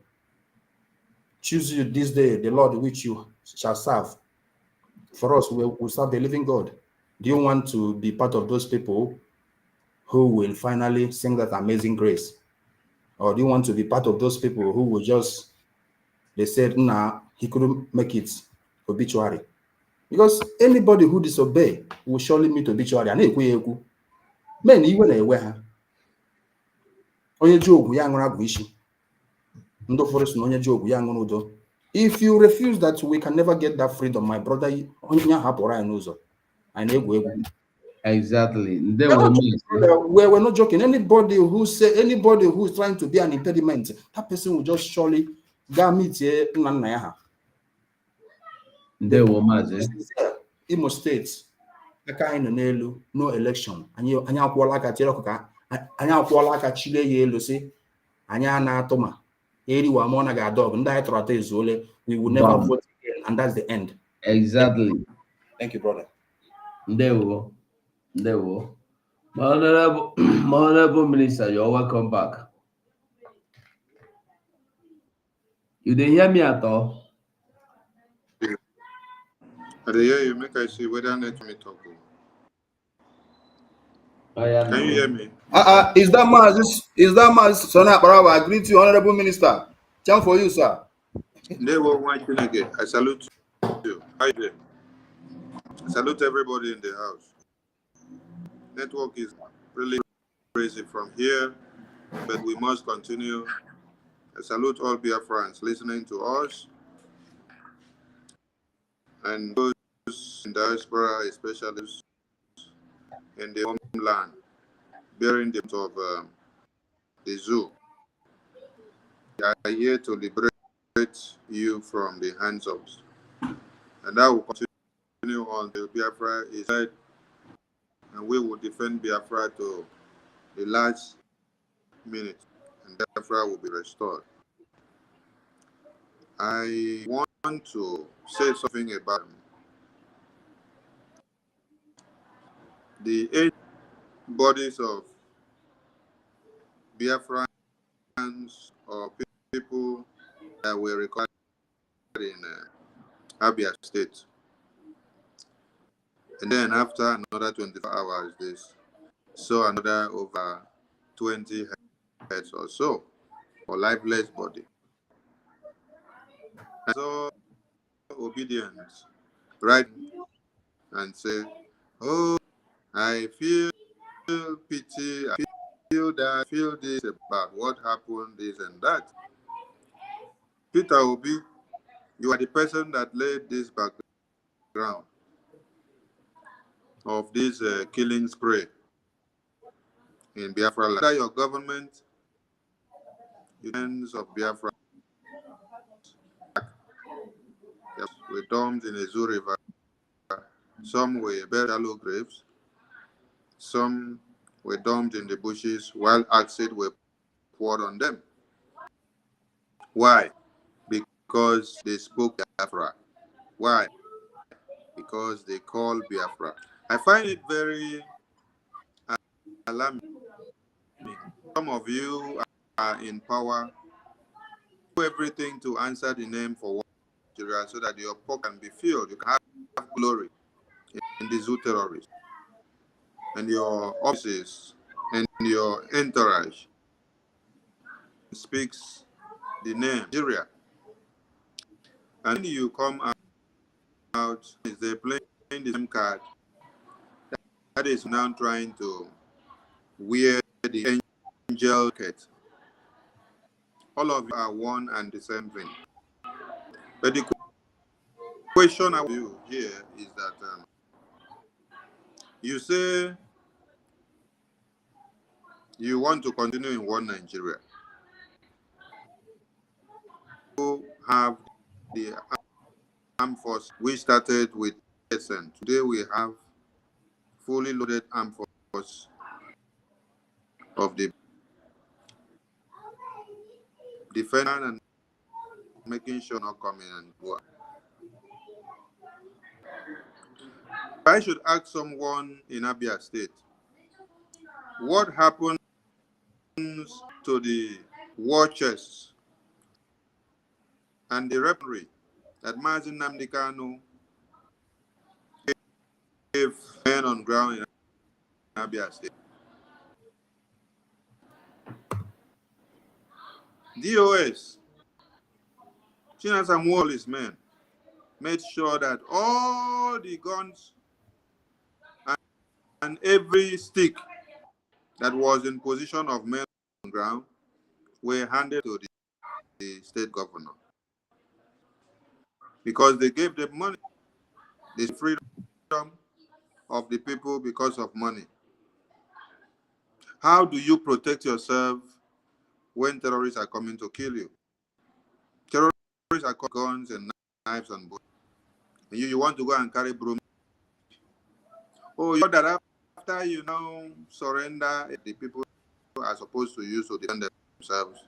Choose you this day, the Lord which you shall serve. For us, we serve the living God. Do you want to be part of those people who will finally sing that amazing grace? Or do you want to be part of those people who will just, they said, nah, he couldn't make it obituary? Because anybody who disobey will surely meet obituary. Men, even a way. Onye Job ya ṅụrụ agwụ isi. Ndị ụfọdụ sị na onye Job ya ṅụrụ udo. If you refuse that, we can never get that freedom, my brother. Onye hapụrụ anyị n'ụzọ. Anyị na-egwu egwu. Exactly. We're not joking. Anybody who is trying to be an impediment, that person will just surely go meet nna ya ha. Imo State, aka anyị nọ n'elu, no election. Anyị akwụọla aka tiere ọkụka. Anyị akwụọla aka chile ya elu sị anyị a na-atụ ma eriwa ma ọ naghị ada ọgụ ndị anyị tọrọ atọ ezuole. We will never vote again, and that's the end. Exactly. Thank you, brother. Ndewo. My honorable minister, you're welcome back. You didn't hear me at all? I hear you. Make I see whether net me talk. Can you hear me? Is that man? Son Akbarawa, I greet you, honorable minister. Chant for you, sir. Never want you again. I salute you. Hi there. I salute everybody in the house. Network is really crazy from here, but we must continue. I salute all BIAFRANS listening to us, and those in diaspora, especially in the homeland, bearing the of the zoo. We are here to liberate you from the hands of, and that will continue until Biafra is dead, and we will defend Biafra to the last minute, and Biafra will be restored. I want to say something about the 8 bodies of Biafrans or people that were recorded in Abia State. And then after another 24 hours, this saw another over 20 heads or so, or lifeless body. And so obedience, right, and say, oh, I feel pity, I feel that, I feel this about what happened, this and that. Peter Obi, you are the person that laid this background of this killing spree in Biafra. Under your government, the of Biafra were dumped in a zoo river. Some were buried shallow graves. Some were dumped in the bushes while acid were poured on them. Why? Because they spoke Biafra. Why? Because they call Biafra. I find it very alarming. Some of you are in power, do everything to answer the name for Nigeria so that your pocket can be filled. You can have glory in the zoo terrorists and your offices and your entourage speaks the name Nigeria. And you come out, is they playing the same card that is now trying to wear the angel kit. All of you are one and the same thing. But the question I you here is that you say you want to continue in one Nigeria. You have the armed force. We started with SN. Today we have fully loaded armed force of the defending and making sure not coming and go. I should ask someone in Abia State, what happens to the war chests and the referee that Mazin Nnamdi Kanu gave men on ground in Abia State? DOS, Chinas and Wallis men made sure that all the guns and every stick that was in position of men on ground were handed to the state governor, because they gave them money. The freedom of the people because of money. How do you protect yourself when terrorists are coming to kill you? Terrorists are got guns and knives and bullets. And you want to go and carry broom. Oh, you know that after you now surrender, the people are supposed to use to defend themselves.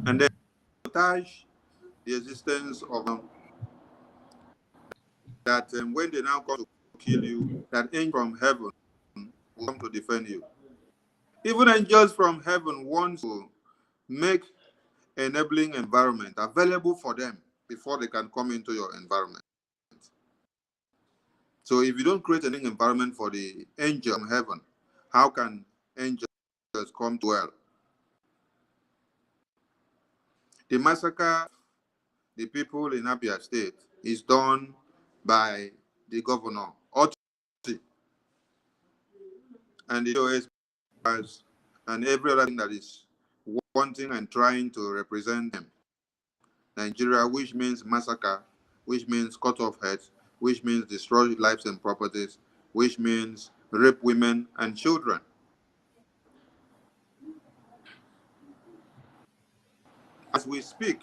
And then attach the existence of them, that when they now come to kill you, that angel from heaven will come to defend you. Even angels from heaven want to make enabling environment available for them before they can come into your environment. So if you don't create an environment for the angel from heaven, how can angels come to dwell? The massacre the people in Abia State is done by the governor, and the OS and every other thing that is wanting and trying to represent them. Nigeria, which means massacre, which means cut off heads, which means destroy lives and properties, which means rape women and children. As we speak,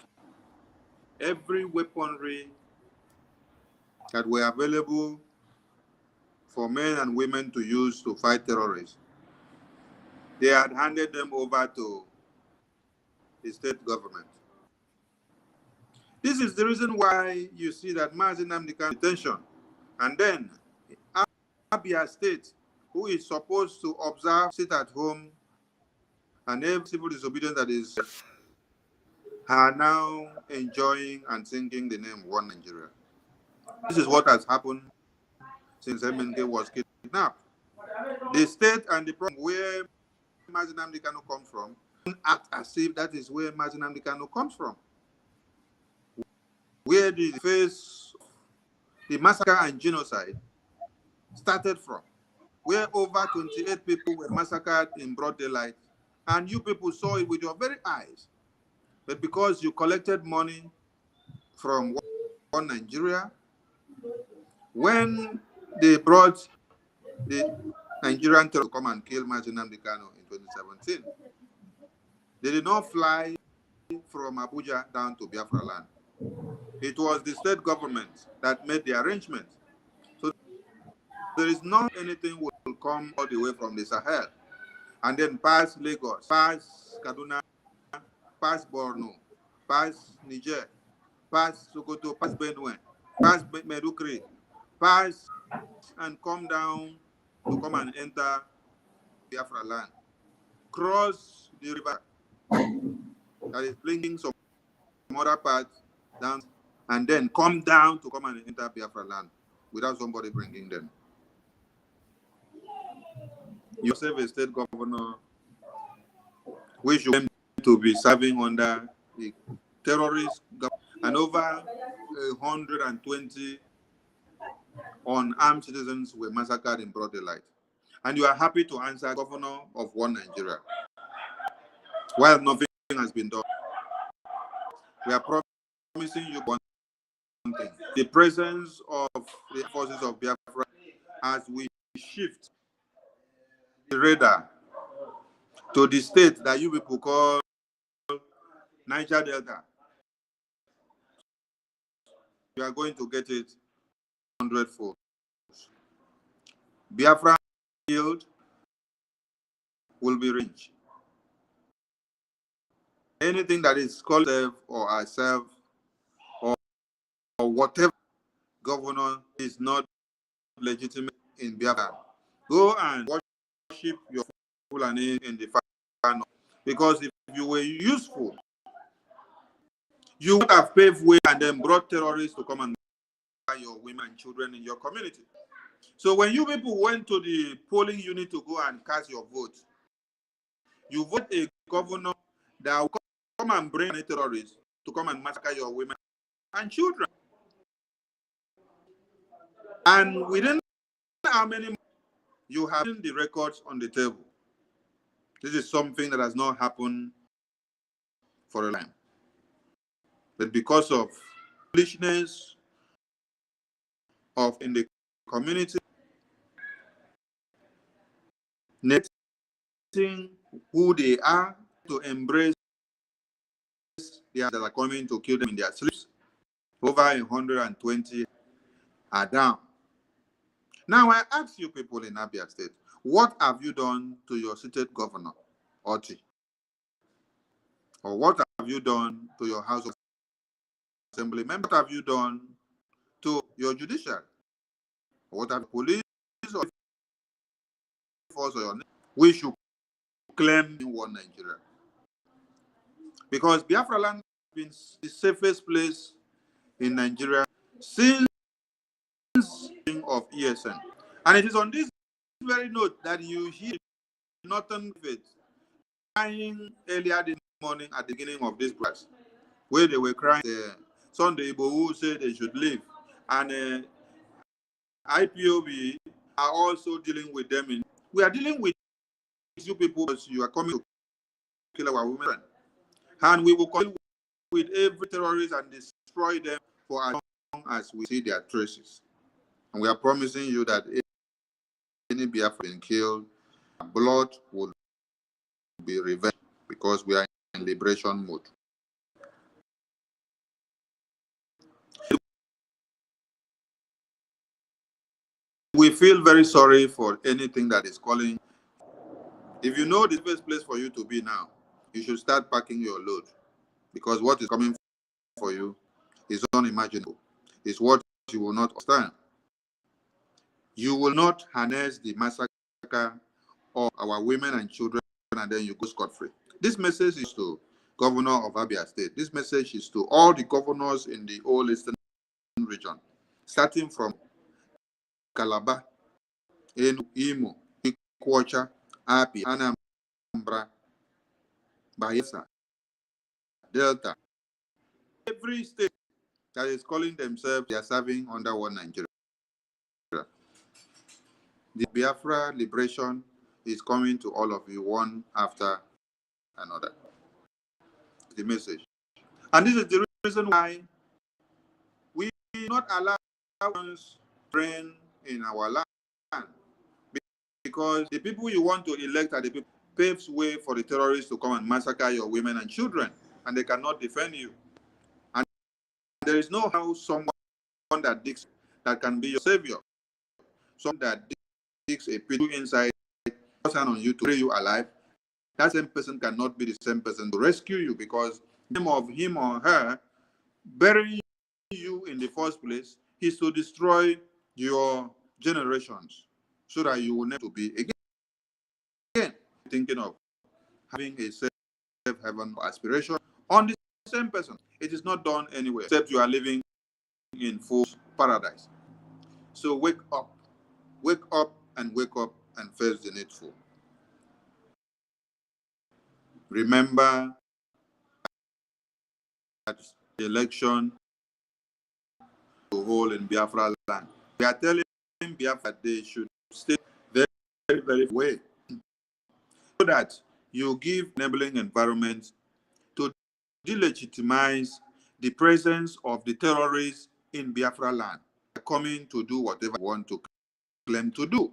every weaponry that were available for men and women to use to fight terrorists, they had handed them over to the state government. This is the reason why you see that Mazin Nnamdi Kanu detention, and then Abia State, who is supposed to observe, sit at home, and every civil disobedience that is, are now enjoying and singing the name One Nigeria. This is what has happened since MNK was kidnapped. The state and the problem where Mazin Nnamdi Kanu comes from act as if that is where Mazin Nnamdi Kanu comes from. Where the face, the massacre and genocide started from, where over 28 people were massacred in broad daylight, and you people saw it with your very eyes. But because you collected money from One Nigeria, when they brought the Nigerian terrorists to come and kill Mazin Nnamdi Kanu in 2017, they did not fly from Abuja down to Biafra land. It was the state government that made the arrangement. So there is not anything will come all the way from the Sahel and then pass Lagos, pass Kaduna, pass Borno, pass Niger, pass Sokoto, pass Benue, pass Medukri, pass and come down to come and enter Biafra land, cross the river that is bringing some other parts down, and then come down to come and enter Biafra land without somebody bringing them. You serve a state governor which you claim to be serving under the terrorist government, and over 120 unarmed citizens were massacred in broad daylight. And you are happy to answer governor of One Nigeria, while nothing has been done. We are promising you one thing: the presence of the forces of Biafra as we shift the radar to the state that you people call Niger Delta. You are going to get it 100-fold. Biafra yield will be rich. anything that is called self or ourselves or whatever governor is not legitimate in Biafra. Go and worship your Fulani in the far north. Because if you were useful, you would have paved way and then brought terrorists to come and murder your women and children in your community. So when you people went to the polling unit to go and cast your vote, you vote a governor that will come and bring terrorists to come and massacre your women and children. And within how many months you have the records on the table. This is something that has not happened for a time. But because of foolishness of in the community, neglecting who they are to embrace that are coming to kill them in their sleeps, over 120 are down. Now I ask you people in Abia State, what have you done to your seated governor, Oti? Or what have you done to your House of Assembly members? What have you done to your judiciary? What have police or force or your name? We should claim one Nigeria. Because Biafra land has been the safest place in Nigeria since of ESN. And it is on this very note that you hear Northern Faith crying earlier this morning at the beginning of this class, where they were crying Sunday Igbo who said they should leave. And IPOB are also dealing with them. We are dealing with you people because you are coming to kill our women. And we will continue with every terrorist and destroy them for as long as we see their traces. And we are promising you that any Biafran killed, blood will be revenged because we are in liberation mode. We feel very sorry for anything that is calling. If you know the best place for you to be now, you should start packing your load, because what is coming for you is unimaginable. It's what you will not understand. You will not harness the massacre of our women and children and then you go scot-free. This message is to Governor of Abia State. This message is to all the governors in the whole Eastern region, starting from Calabar, Imo, Ikwacha, Api, Anambra, Bayelsa, Delta. Every state that is calling themselves they are serving under one Nigeria. The Biafra liberation is coming to all of you one after another. The message. And this is the reason why we do not allow us to reign in our land. Because the people you want to elect are the people who paves way for the terrorists to come and massacre your women and children, and they cannot defend you. And there is no how someone that digs that can be your savior. Someone that digs a pit inside on you to free you alive. That same person cannot be the same person to rescue you, because the name of him or her burying you in the first place is to destroy your generations so that you will never be again thinking of having a safe heaven aspiration on the same person. It is not done anywhere except you are living in full paradise. So wake up and face the needful. Remember that the election to hold in Biafra land. We are telling Biafra that they should stay very, very, very away, so that you give enabling environment to delegitimize the presence of the terrorists in Biafra land, coming to do whatever they want to claim to do.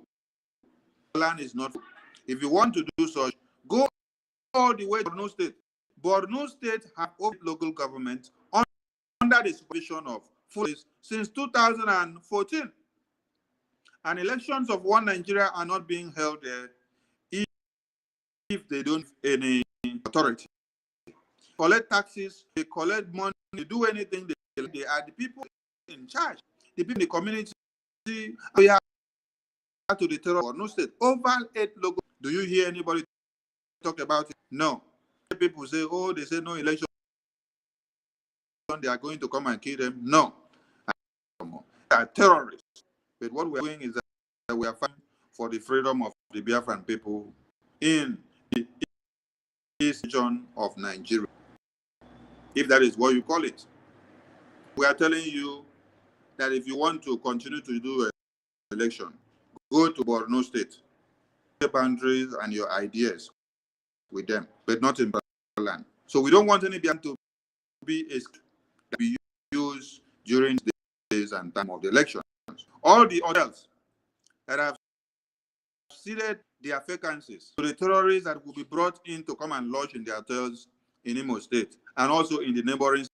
Land is not. If you want to do such, go all the way to Borno State. Borno State have local government under the supervision of police since 2014. And elections of one Nigeria are not being held there if they don't have any authority. collect taxes, they collect money, they do anything. They are the people in charge. The people in the community. We have to the terror or no state. Over 8 logos. Do you hear anybody talk about it? No. People say, oh, they say no election. They are going to come and kill them. No. They are terrorists. But what we are doing is that we are fighting for the freedom of the Biafran people in the east region of Nigeria, if that is what you call it. We are telling you that if you want to continue to do an election, go to Borno State, boundaries and your ideas with them, but not in land. So we don't want any Biafran to be used during the days and time of the elections. All the others that have ceded their vacancies to the terrorists that will be brought in to come and lodge in their hotels in Imo State and also in the neighboring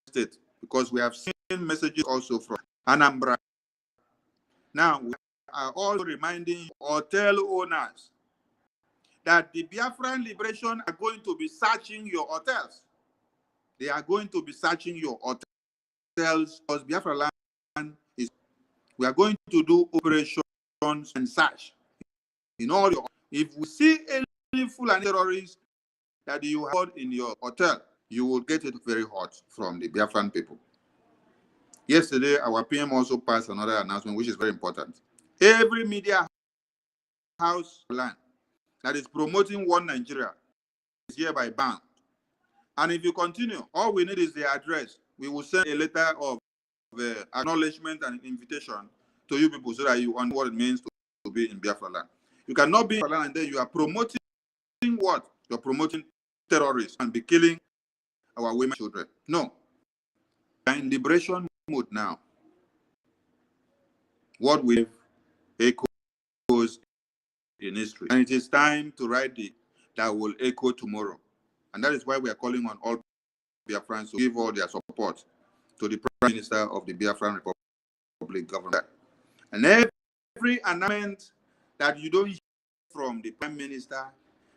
state, because we have seen messages also from Anambra. Now, we are also reminding hotel owners that the Biafran Liberation are going to be searching your hotels. They are going to be searching your hotels because Biafra land is. We are going to do operations and search in all your. If we see any Fulani terrorists that you have in your hotel, you will get it very hot from the Biafran people. Yesterday, our PM also passed another announcement, which is very important. Every media house land that is promoting one Nigeria is hereby banned. And if you continue, all we need is the address. We will send a letter of acknowledgement and invitation to you people so that you understand what it means to be in Biafra land. You cannot be in Biafra land and then you are promoting what? You're promoting terrorists and be killing our women and children. No. We are in liberation mode now. What we have echoes in history. And it is time to write it that will echo tomorrow. And that is why we are calling on all Biafrans to give all their support to the Prime Minister of the Biafran Republic government. And every announcement that you don't hear from the Prime Minister,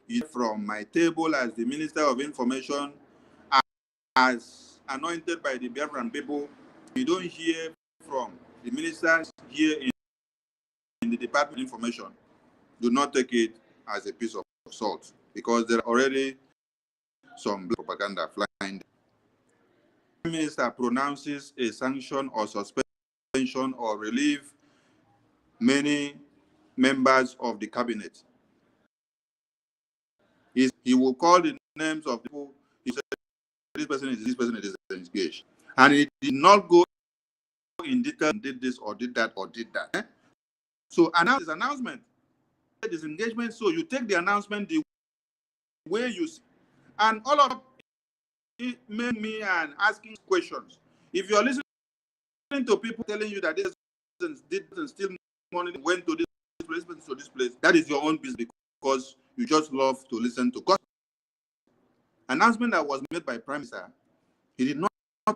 you hear from my table as the Minister of Information, as anointed by the Biafran people, you don't hear from the ministers here in the Department of Information. Do not take it as a piece of salt, because there are already some propaganda flying. The Prime Minister pronounces a sanction or suspension or relieve many members of the cabinet. He will call the names of people. He said, this person is engaged. And he did not go in detail, did this or did that or did that. So announce this announcement, disengagement. So you take the announcement the way you see. And all of it made me and asking questions. If you're listening to people telling you that this person did steal money, went to this place, that is your own business, because you just love to listen to gossip. Announcement that was made by Prime Minister, he did not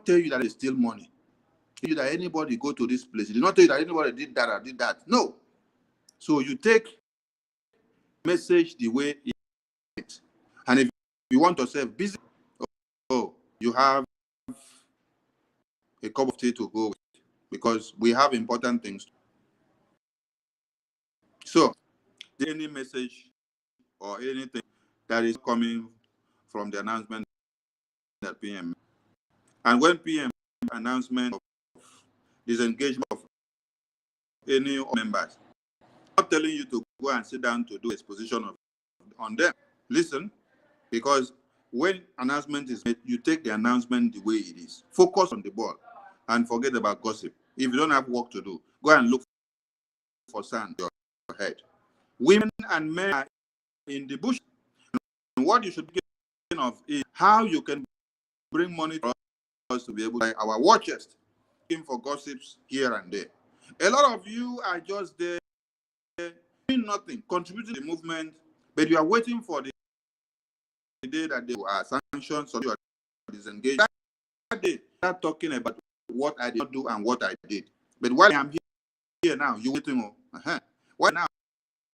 tell you that they steal money. He did that anybody go to this place. He did not tell you that anybody did that or did that. No. So you take message the way it is. And if you want yourself busy, oh, you have a cup of tea to go with, because we have important things. So, any message or anything that is coming from the announcement that PM, and when PM announcement of disengagement of any members, I'm not telling you to go and sit down to do exposition on them. Listen, because when announcement is made, you take the announcement the way it is. Focus on the ball and forget about gossip. If you don't have work to do, go and look for sand in your head. Women and men are in the bush. And what you should be thinking of is how you can bring money for us to be able to buy our war chest. Looking for gossips here and there. A lot of you are just there doing nothing, contributing to the movement, but you are waiting for the day that they are sanctioned, so you are disengaged. That day, start talking about what I did not do and what I did. But while I'm here now, you're waiting. Why now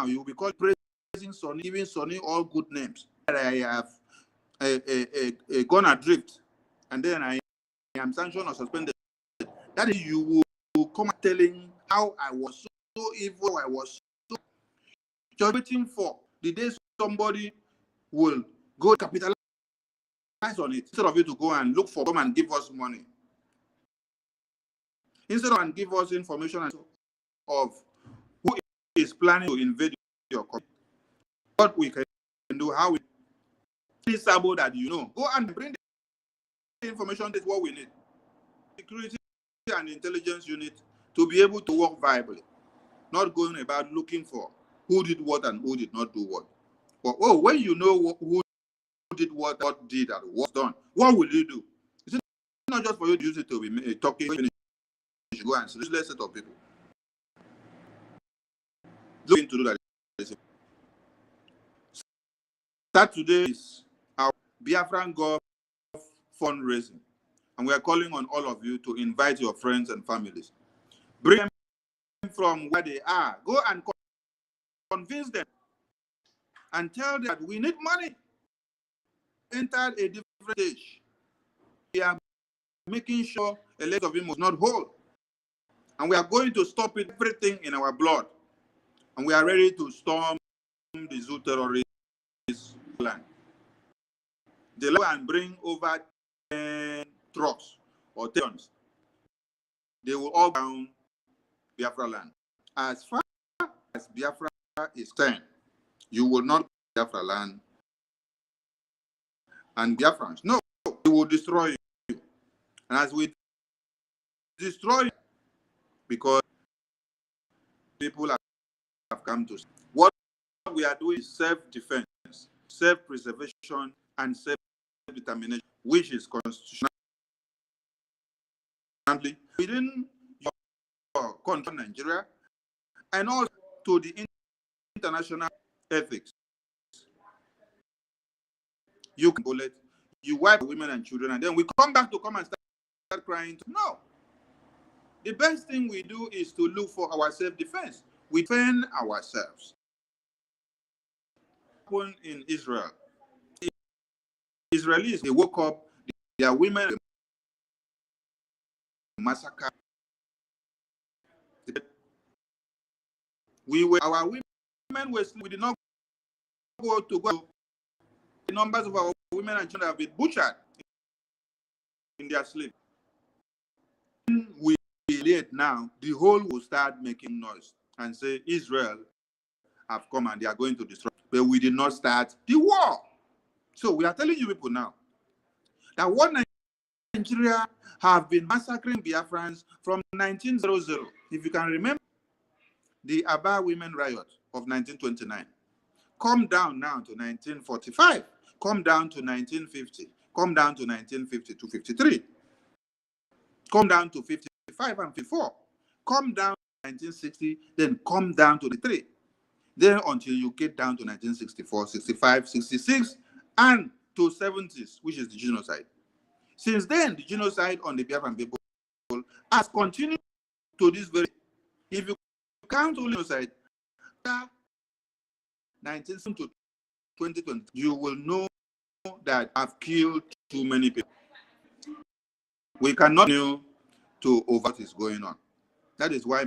you will be called praising Sonny, giving Sonny all good names. I have gone adrift, and then I am sanctioned or suspended, that is, you will come telling how I was so evil, I was so, just waiting for the day somebody will go capitalize on it, instead of you to go and look for them and give us money. Instead of and give us information of who is planning to invade your country, what we can do, how we disable that, go and bring the information. That's what we need. Security and intelligence unit to be able to work viably, not going about looking for who did what and who did not do what. But when you know who did what did and what's done, what will you do? Is it not just for you to use it to be talking? You should go and useless set of people. Looking to do that. Start today is our Biafran Golf fundraising, and we are calling on all of you to invite your friends and families. Bring them from where they are. Go and convince them and tell them that we need money. Entered a different stage. We are making sure a leg of him was not whole, and we are going to stop it, everything in our blood, and we are ready to storm the zoo terrorist land. They will and bring over 10 trucks or tons. They will all down Biafra land. As far as Biafra is concerned, you will not Biafra land and Biafrans. No, we will destroy you. And as we destroy you, because people have come to see, what we are doing is self-defense, self-preservation, and self-determination, which is constitutional within your country, Nigeria, and also to the international ethics. You can bullet, you wipe women and children, and then we come back to come and start crying. No. The best thing we do is to look for our self-defense. We defend ourselves. In Israel, the Israelis, they woke up, their women massacred. Our women were, we did not go to go. The numbers of our women and children have been butchered in their sleep. When we late now, the whole will start making noise and say Israel have come and they are going to destroy. But we did not start the war. So we are telling you people now that what Nigeria have been massacring Biafrans from 1900. If you can remember the Aba women riot of 1929, come down now to 1945, come down to 1950, come down to 1950 to 53, come down to 55 and 54, come down to 1960, then come down to the 3, then until you get down to 1964, 65, 66, and to 70s, which is the genocide. Since then, the genocide on the Biafran people has continued to this very. If you count only genocide, 1970 to 2020, you will know that I've killed too many people. We cannot continue to over what is going on. That is why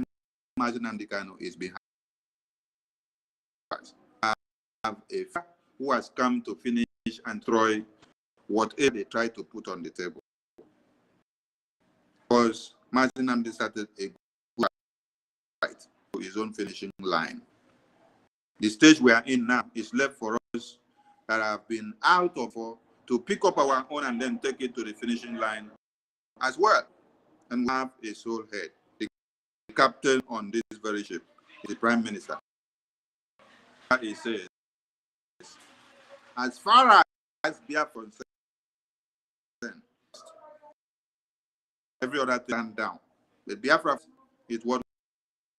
Mazi Nnamdi Kanu is behind us. I have a father who has come to finish and destroy whatever they try to put on the table. Because Mazi Nnamdi started a good fight to his own finishing line. The stage we are in now is left for us that have been out of to pick up our own and then take it to the finishing line as well. And we have a sole head. The captain on this very ship is the Prime Minister. He says, as far as Biafra is concerned, every other thing down. The Biafra is what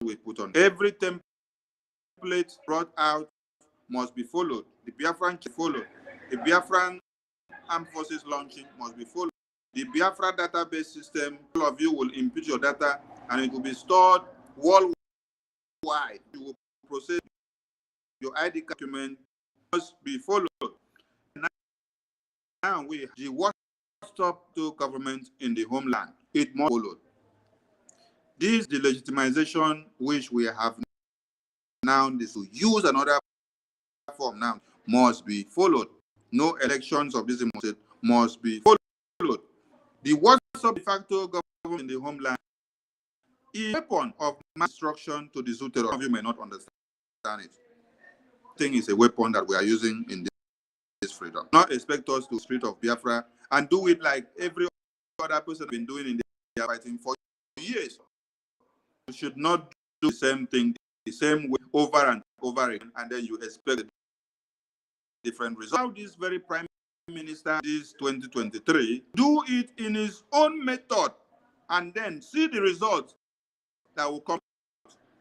we put on. Every template brought out must be followed. The Biafran followed. The Biafran Armed Forces launching must be followed. The Biafra database system, all of you will input your data and it will be stored worldwide. You will process your ID document must be followed. now the what stop to government in the homeland. It must follow. This delegitimization which we have now is to use another form now must be followed. No elections of this must be followed. The what stop de facto government in the homeland is a weapon of mass destruction to the zoo terror. Some of you may not understand it. I think it's a weapon that we are using in this freedom. Not expect us to spirit of Biafra and do it like every other person has been doing in their fighting for years. You should not do the same thing the same way over and over again, and then you expect a different result. How this very prime minister this 2023 do it in his own method and then see the results that will come.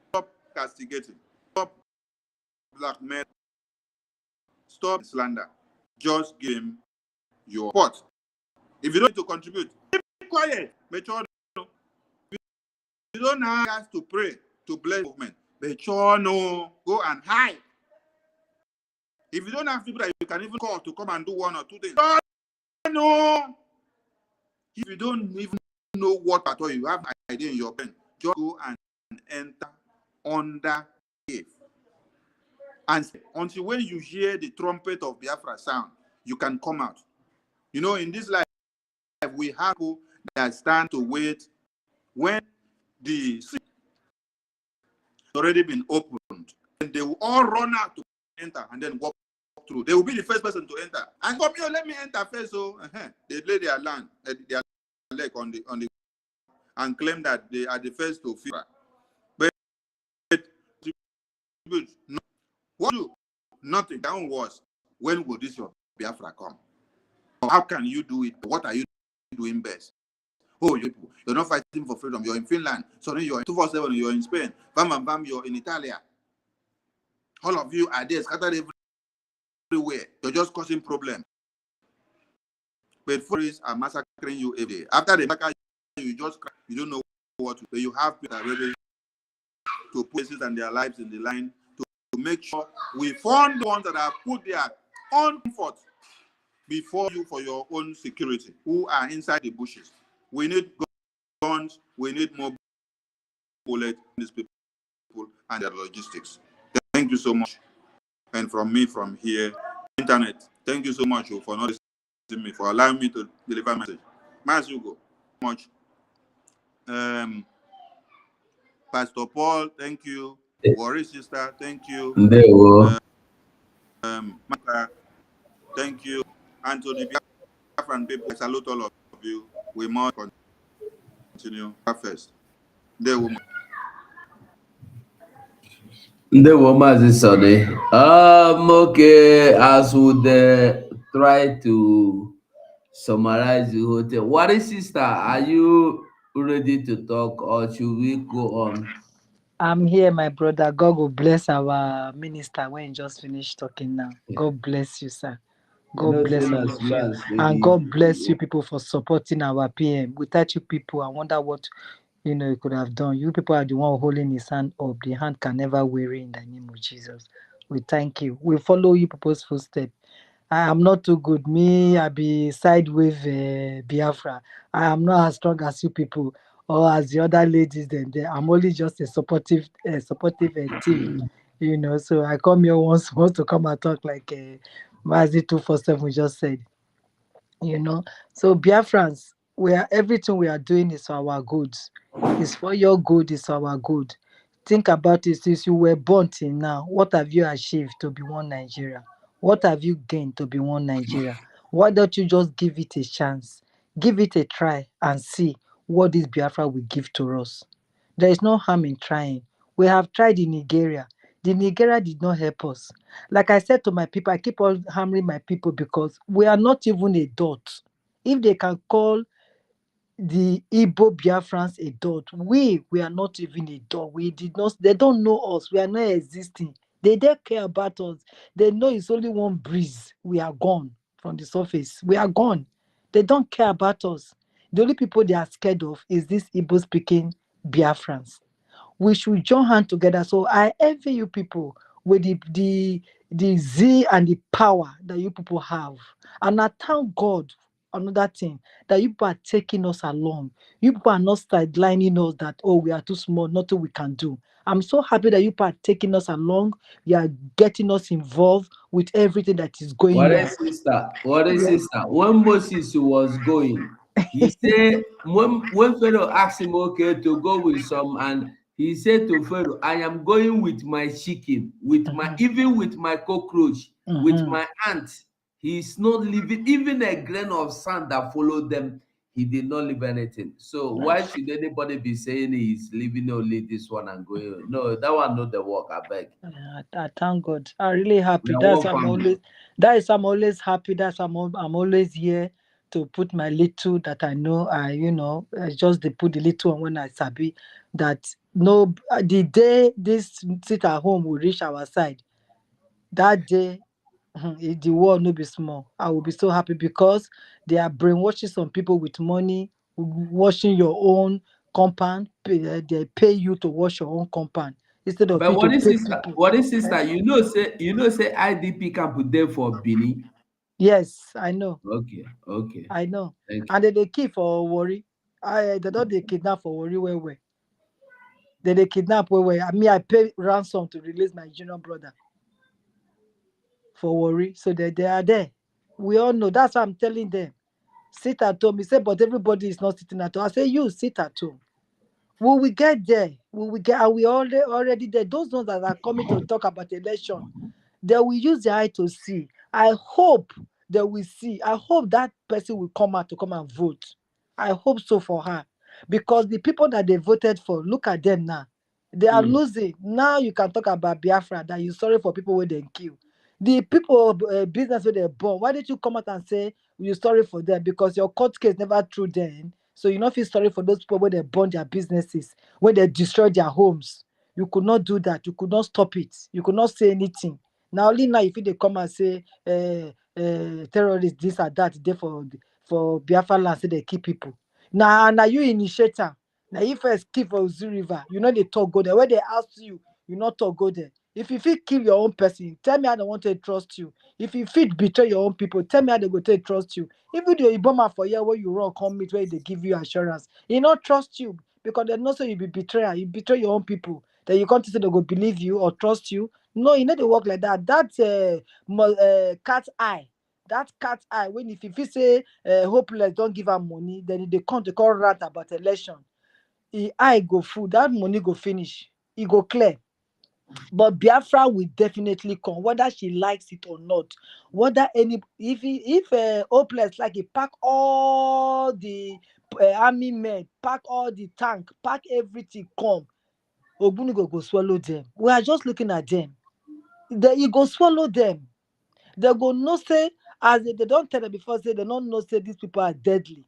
Stop castigating, stop blackmail, stop slander. Just give him your support. If you don't need to contribute, keep quiet. Make sure you don't have to pray to bless movement. Make sure no go and hide. If you don't have people that you can even call to come and do one or two things, no. If you don't even know what at all, you have an idea in your brain, just go and enter under cave. And until when you hear the trumpet of Biafra sound, you can come out. You know, in this life, we have people that stand to wait when the sea has already been opened, and they will all run out to enter and then walk through. They will be the first person to enter. And come here, let me enter first. So they lay their leg on the and claim that they are the first to feel. But no, what do? Nothing. That one was, when will this your Biafra come? How can you do it? What are you doing best? Oh, you're not fighting for freedom. You're in Finland. Sorry, you're in 247. You're in Spain. Bam, bam, bam. You're in Italy. All of you are there, scattered everywhere. You're just causing problems. But foreigners are massacring you every day. After they massacre you, just cry. You don't know what to do. You have people ready to put places and their lives in the line to make sure we fund the ones that have put their own comfort before you for your own security, who are inside the bushes. We need guns, we need more bullets, these people and their logistics. Thank you so much. And from me, from here, internet, thank you so much for not listening to me, for allowing me to deliver my message. Mas Hugo, much. Pastor Paul, thank you. Worry sister, thank you. Maka, thank you. And to the BIAFRANS people, I salute all of you. We must continue first. The woman is Sunday. Okay, as would try to summarize the whole thing. What is sister? Are you ready to talk, or should we go on? I'm here, my brother. God will bless our minister when he just finished talking now. God bless you, sir. God bless all of you. And God bless you people for supporting our PM. Without you people, I wonder what you could have done. You people are the one holding his hand up. The hand can never weary in the name of Jesus. We thank you. We follow you people's footsteps. I am not too good. Me, I be sideways Biafra. I am not as strong as you people or as the other ladies. I'm only just a supportive team. So I come here once to come and talk like Mazi 247 just said. So Biafrans, everything we are doing is for our good. It's for your good, it's for our good. Think about it. Since you were born till now, what have you achieved to be one Nigeria? What have you gained to be one Nigeria? Why don't you just give it a chance? Give it a try and see what this Biafra will give to us. There is no harm in trying. We have tried in Nigeria. The Nigeria did not help us. Like I said to my people, I keep on hammering my people because we are not even a dot. If they can call the Igbo Biafrans a dot, we are not even a dot. They don't know us. We are not existing. They don't care about us. They know it's only one breeze. We are gone from the surface. We are gone. They don't care about us. The only people they are scared of is this Igbo speaking Biafrans. We should join hands together. So I envy you people with the the zeal and the power that you people have. And I thank God, another thing, that you people are taking us along. You people are not sidelining us that, oh, we are too small, nothing we can do. I'm so happy that you people are taking us along. You are getting us involved with everything that is going on. What is sister? When Moses was going, he said, when Pharaoh asked him, okay, to go with some, and he said to Pharaoh, I am going with my chicken, with my, even with my cockroach, with my ant. He's not leaving even a grain of sand that followed them. He did not leave anything. So why should anybody be saying he's leaving only this one and going? No, that one not the work, I beg. I thank God. I'm really happy. We are That's welcome. I'm always. That is I'm always happy. That's I'm always here to put my little that I know. I just they put the little on when I sabi that no the day this sit at home will reach our side, that day the world no be small. I will be so happy because they are brainwashing some people with money, washing your own compound. They pay you to wash your own compound instead of But you to pay people. what is sister? You know, say IDP camp there for Bini. Yes, I know. Okay. I know. Thank you. And they keep for worry. They don't they kidnap for worry where. They kidnap where. I pay ransom to release my junior brother for worry. So they are there. We all know. That's why I'm telling them. Sit at home. He said, but everybody is not sitting at home. I say, you sit at home. Will we get there? Are we already there? Those ones that are coming to talk about election, they will use their eye to see. I hope they will see. I hope that person will come out to come and vote. I hope so for her. Because the people that they voted for, look at them now. They are losing. Now you can talk about Biafra, that you're sorry for people where they kill. The people business where they born, why did you come out and say you're sorry for them? Because your court case never through them. So you not feel sorry for those people when they burn their businesses, when they destroy their homes. You could not do that. You could not stop it. You could not say anything. Now only now if they come and say terrorists this or that, they for Biafra land say they kill people. Now you initiator. Now if first kill for Uzu River, you know they talk go there. Where they ask you, you not talk go there. If you fit kill your own person, tell me I don't want to trust you. If you fit betray your own people, tell me how they go to trust you. Even though you bomber for here where you run come meet where they give you assurance, he not trust you because they know say you be betrayer. You betray your own people. Then you come to say they go believe you or trust you. No, you know they work like that. That's cat's eye. That cat's eye. When if you say hopeless, don't give her money, then they come to call rant about election. The eye go full, that money go finish. It go clear. But Biafra will definitely come, whether she likes it or not. Whether any if hopeless like he pack all the army men, pack all the tank, pack everything, come. Ogbunigo go swallow them. We are just looking at them. You go swallow them. They go no say as they don't tell them before, say they don't know say these people are deadly.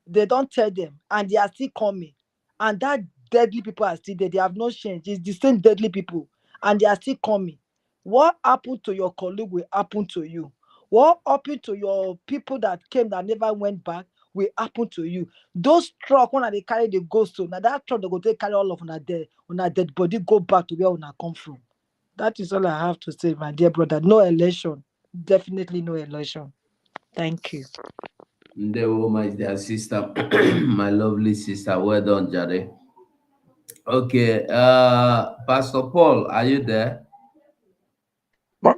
They don't tell them, and they are still coming. And that deadly people are still there. They have not changed. It's the same deadly people, and they are still coming. What happened to your colleague will happen to you. What happened to your people that came that never went back will happen to you. Those truck when they carry the ghost to now that truck they go take carry all of on a dead body go back to where una come from. That is all I have to say, my dear brother. No election. Definitely no election. Thank you. My dear sister, my lovely sister. Well done, Jade. Okay, Pastor Paul, are you there? My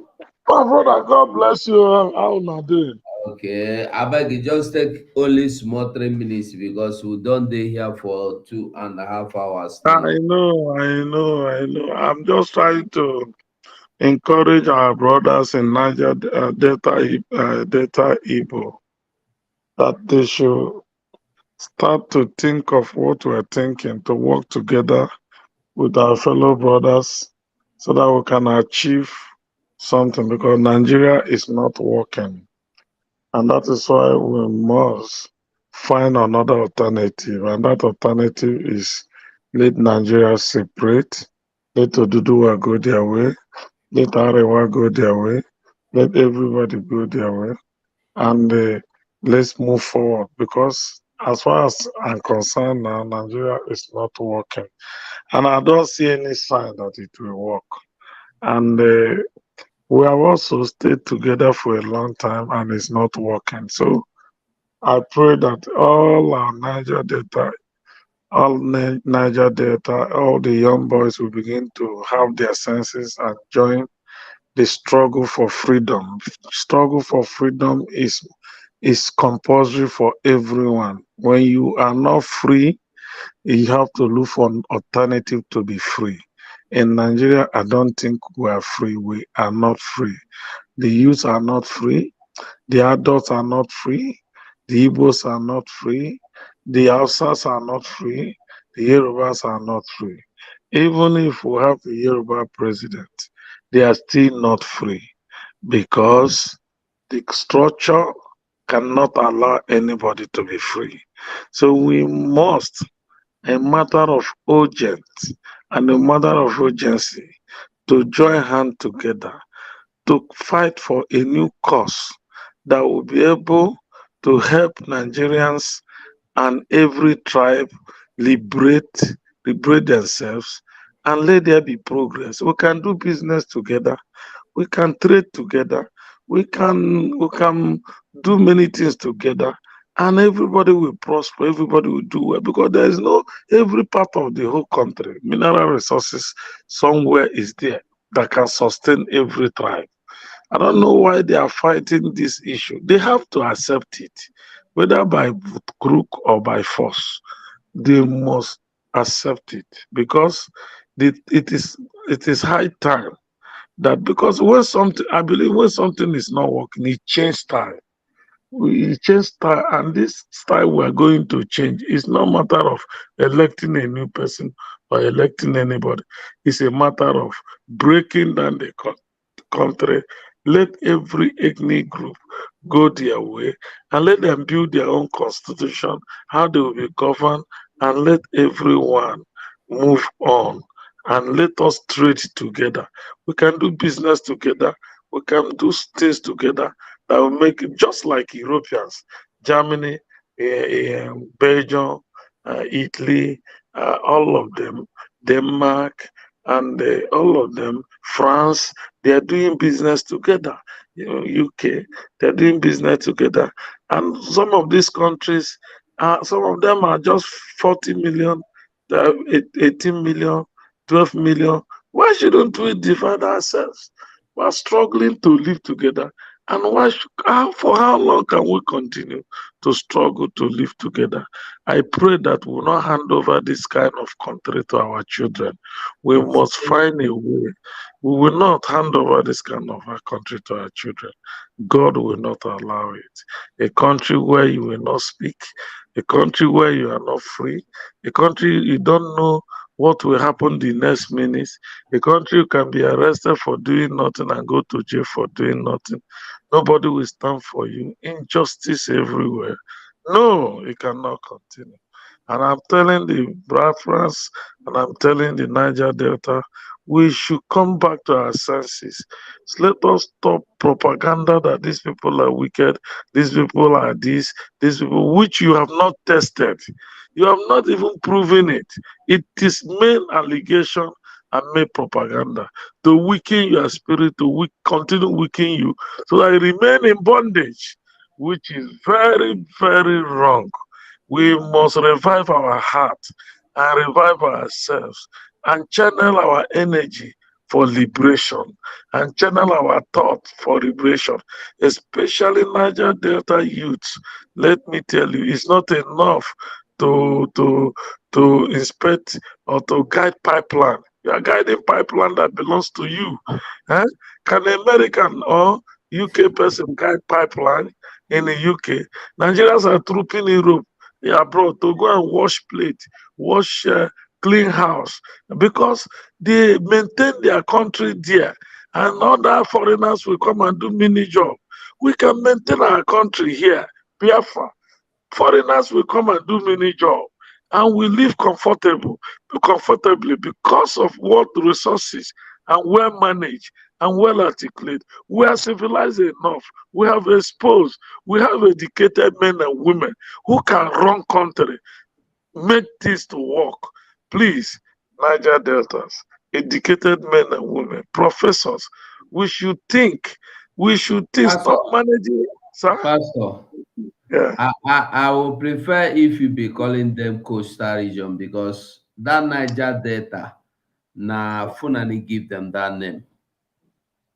brother, God bless you. How now doing? Okay, I beg you just take only small 3 minutes because we don't be here for 2.5 hours now. I know. I'm just trying to encourage our brothers in Niger Delta Igbo that they should start to think of what we're thinking, to work together with our fellow brothers so that we can achieve something, because Nigeria is not working. And that is why we must find another alternative. And that alternative is let Nigeria separate, let Oduduwa go their way, let Arewa go their way, let everybody go their way, and let's move forward. Because as far as I'm concerned now, Nigeria is not working. And I don't see any sign that it will work. And We have also stayed together for a long time and it's not working. So I pray that all our Niger Delta, Niger Delta, all the young boys will begin to have their senses and join the struggle for freedom. Struggle for freedom is compulsory for everyone. When you are not free, you have to look for an alternative to be free. In Nigeria, I don't think we are free. We are not free. The youth are not free. The adults are not free. The Igbos are not free. The Hausas are not free. The Yorubas are not free. Even if we have the Yoruba president, they are still not free because the structure cannot allow anybody to be free. So we must, a matter of urgent and a matter of urgency, to join hands together to fight for a new cause that will be able to help Nigerians and every tribe liberate themselves and let there be progress. We can do business together, we can trade together, we can do many things together, and everybody will prosper, everybody will do well because there is no every part of the whole country, mineral resources somewhere is there that can sustain every tribe. I don't know why they are fighting this issue. They have to accept it, whether by crook or by force. They must accept it because it, it is it is high time that because when something, I believe when something is not working, it change style. We change style, and this style we are going to change. It's not matter of electing a new person or electing anybody. It's a matter of breaking down the country, let every ethnic group go their way and let them build their own constitution, how they will be governed, and let everyone move on and let us trade together. We can do business together, we can do things together that will make it just like Europeans, Germany, Belgium, Italy, all of them, Denmark, and all of them, France, they are doing business together. You know, UK, they're doing business together. And some of these countries, some of them are just 40 million, 18 million, 12 million. Why shouldn't we divide ourselves? We're struggling to live together. And for how long can we continue to struggle to live together? I pray that we will not hand over this kind of country to our children. We must find a way. We will not hand over this kind of a country to our children. God will not allow it. A country where you will not speak, a country where you are not free, a country you don't know what will happen the next minute, a country you can be arrested for doing nothing and go to jail for doing nothing. Nobody will stand for you. Injustice everywhere. No, it cannot continue. And I'm telling the BIAFRANS and I'm telling the Niger Delta, we should come back to our senses. So let us stop propaganda that these people are wicked, these people are these people, which you have not tested. You have not even proven it. It is main allegation and main propaganda to weaken your spirit, to continue weaken you, so that you remain in bondage, which is very, very wrong. We must revive our heart and revive ourselves and channel our energy for liberation and channel our thought for liberation, especially Niger Delta youths. Let me tell you, it's not enough to to to inspect or to guide pipeline. You are guiding pipeline that belongs to you. Eh? Can an American or UK person guide pipeline in the UK? Nigerians are trooping Europe, abroad to go and wash plate, wash clean house because they maintain their country there, and other foreigners will come and do mini job. We can maintain our country here, Biafra. Foreigners will come and do many job, and we live comfortably because of what resources and well managed and well articulated. We are civilized enough. We have exposed. We have educated men and women who can run country, make this to work. Please, Niger Deltas, educated men and women, professors, We should think. We should think. Pastor, Stop managing, sir. Pastor, Yeah. I will prefer if you be calling them coastal region because that Niger Delta, na Funani give them that name.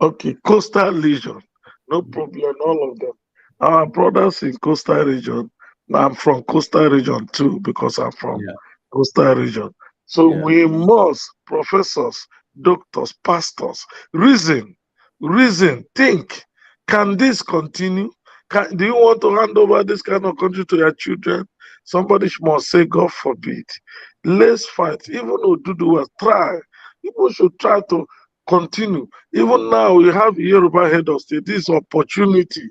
Okay, coastal region. No problem, all of them. Our brothers in coastal region. I'm from coastal region too because I'm from Yeah. coastal region. So Yeah. we must, professors, doctors, pastors, reason, think. Can this continue? Do you want to hand over this kind of country to your children? Somebody must say, God forbid. Let's fight. Even Oduduwa, try. People should try to continue. Even now, we have Yoruba head of state. This opportunity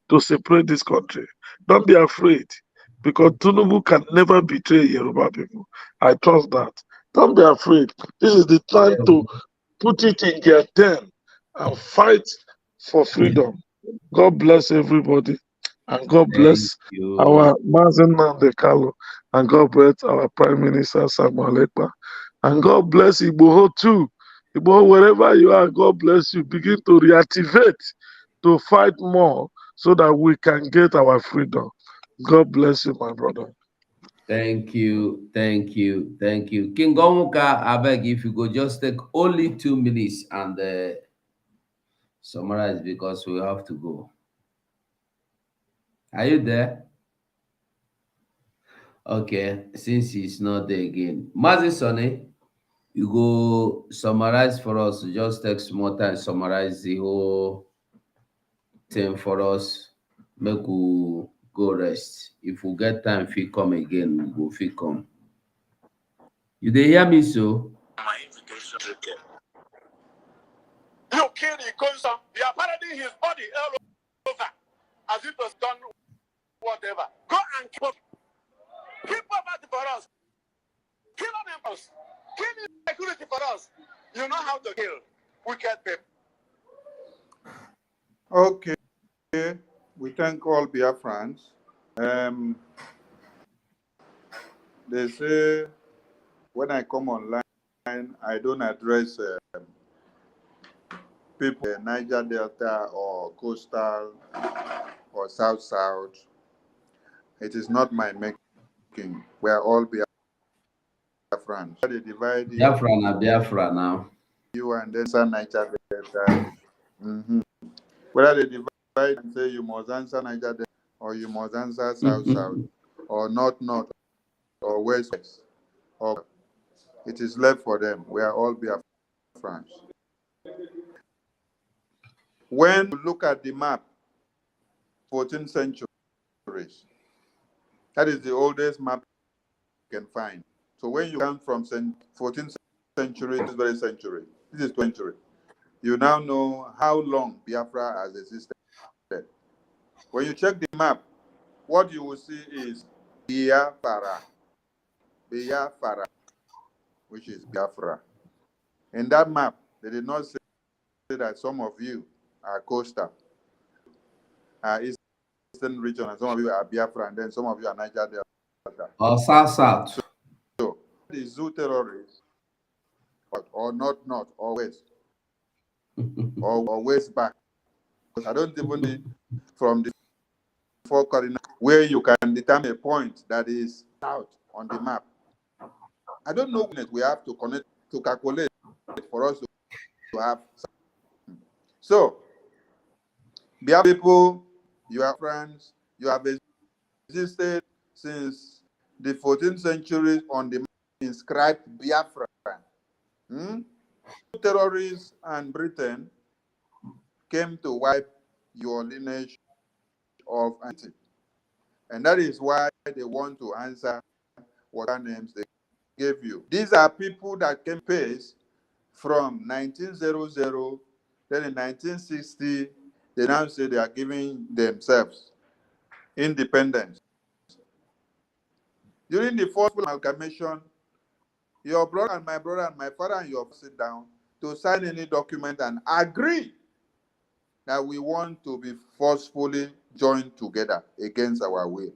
to separate this country. Don't be afraid, because Tinubu can never betray Yoruba people. I trust that. Don't be afraid. This is the time to put it in their den and fight for freedom. God bless everybody, and God Thank bless you. our Mazen Nandekalo, and God bless our Prime Minister Samuel Ekpa, and God bless Igboho too. Igboho, wherever you are, God bless you. Begin to reactivate, to fight more so that we can get our freedom. God bless you, my brother. Thank you. Thank you. Thank you. King Gomuka, I beg if you go just take only 2 minutes and summarize because we have to go. Are you there? Okay, since he's not there again. Mazi Sonny, you go summarize for us. Just take small time, summarize the whole thing for us. Make we go rest. If we get time, if we come again, we go fit come. You dey hear me so? My invitation is okay. You kill the conscience. They are parading his body all over as if it was done whatever. Go and kill poverty for us. Kill animals. Kill security for us. You know how to kill wicked people. Okay. We thank all BIAFRANS. They say when I come online, I don't address people in Niger Delta or coastal or South. It is not my making. We are all BIAFRANS. They divide Biafra now. you and then answer Niger Delta. Whether they divide and say you must answer Niger Delta or you must answer South or North or West, or it is left for them. We are all BIAFRANS. When you look at the map, 14th centuries, that is the oldest map you can find. So when you come from 14th century, this very century, this is 20th century, you now know how long Biafra has existed. When you check the map, what you will see is Biafra, which is Biafra. In that map, they did not say that some of you are coastal, eastern region, and some of you are Biafra, and then some of you are Niger Delta. Or South. So the zoo terrorists, or not or west, or west back. I don't even need from the four coordinates where you can determine a point that is out on the map. I don't know when we have to connect to calculate for us to have. So, Biafra people, you are friends, you have existed since the 14th century on the map inscribed Biafra. Terrorists and Britain came to wipe your lineage of antiquity. And that is why they want to answer what names they gave you. These are people that came pace from 1900, then in 1960, they now say they are giving themselves independence. During the first amalgamation, your brother and my father and your sit down to sign any document and agree that we want to be forcefully joined together against our will.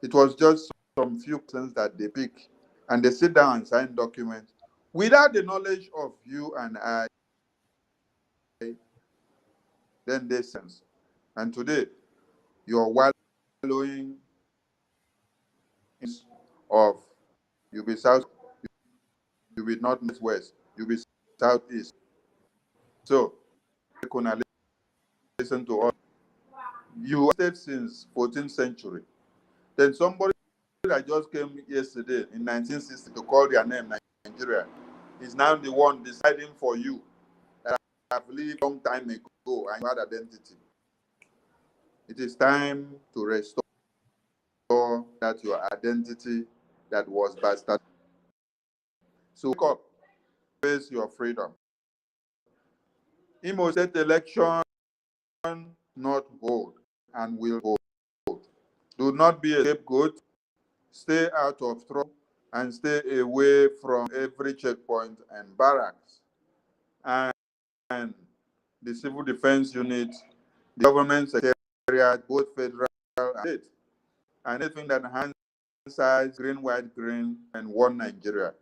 It was just some few questions that they pick, and they sit down and sign documents without the knowledge of you and I then they sense. And today, you're wallowing of you be south, you be northwest, you be southeast. So, listen to us. You stayed since 14th century. Then somebody that just came yesterday in 1960 to call their name Nigeria is now the one deciding for you that have lived a long time ago and you had identity. It is time to restore that your identity that was bastard. So wake up, face your freedom. Imo State election not hold and will hold. Do not be a scapegoat. Stay out of trouble and stay away from every checkpoint and barracks. And the civil defense unit, the government secretariat, both federal and state, and anything that hands size green, white, green, and one Nigeria,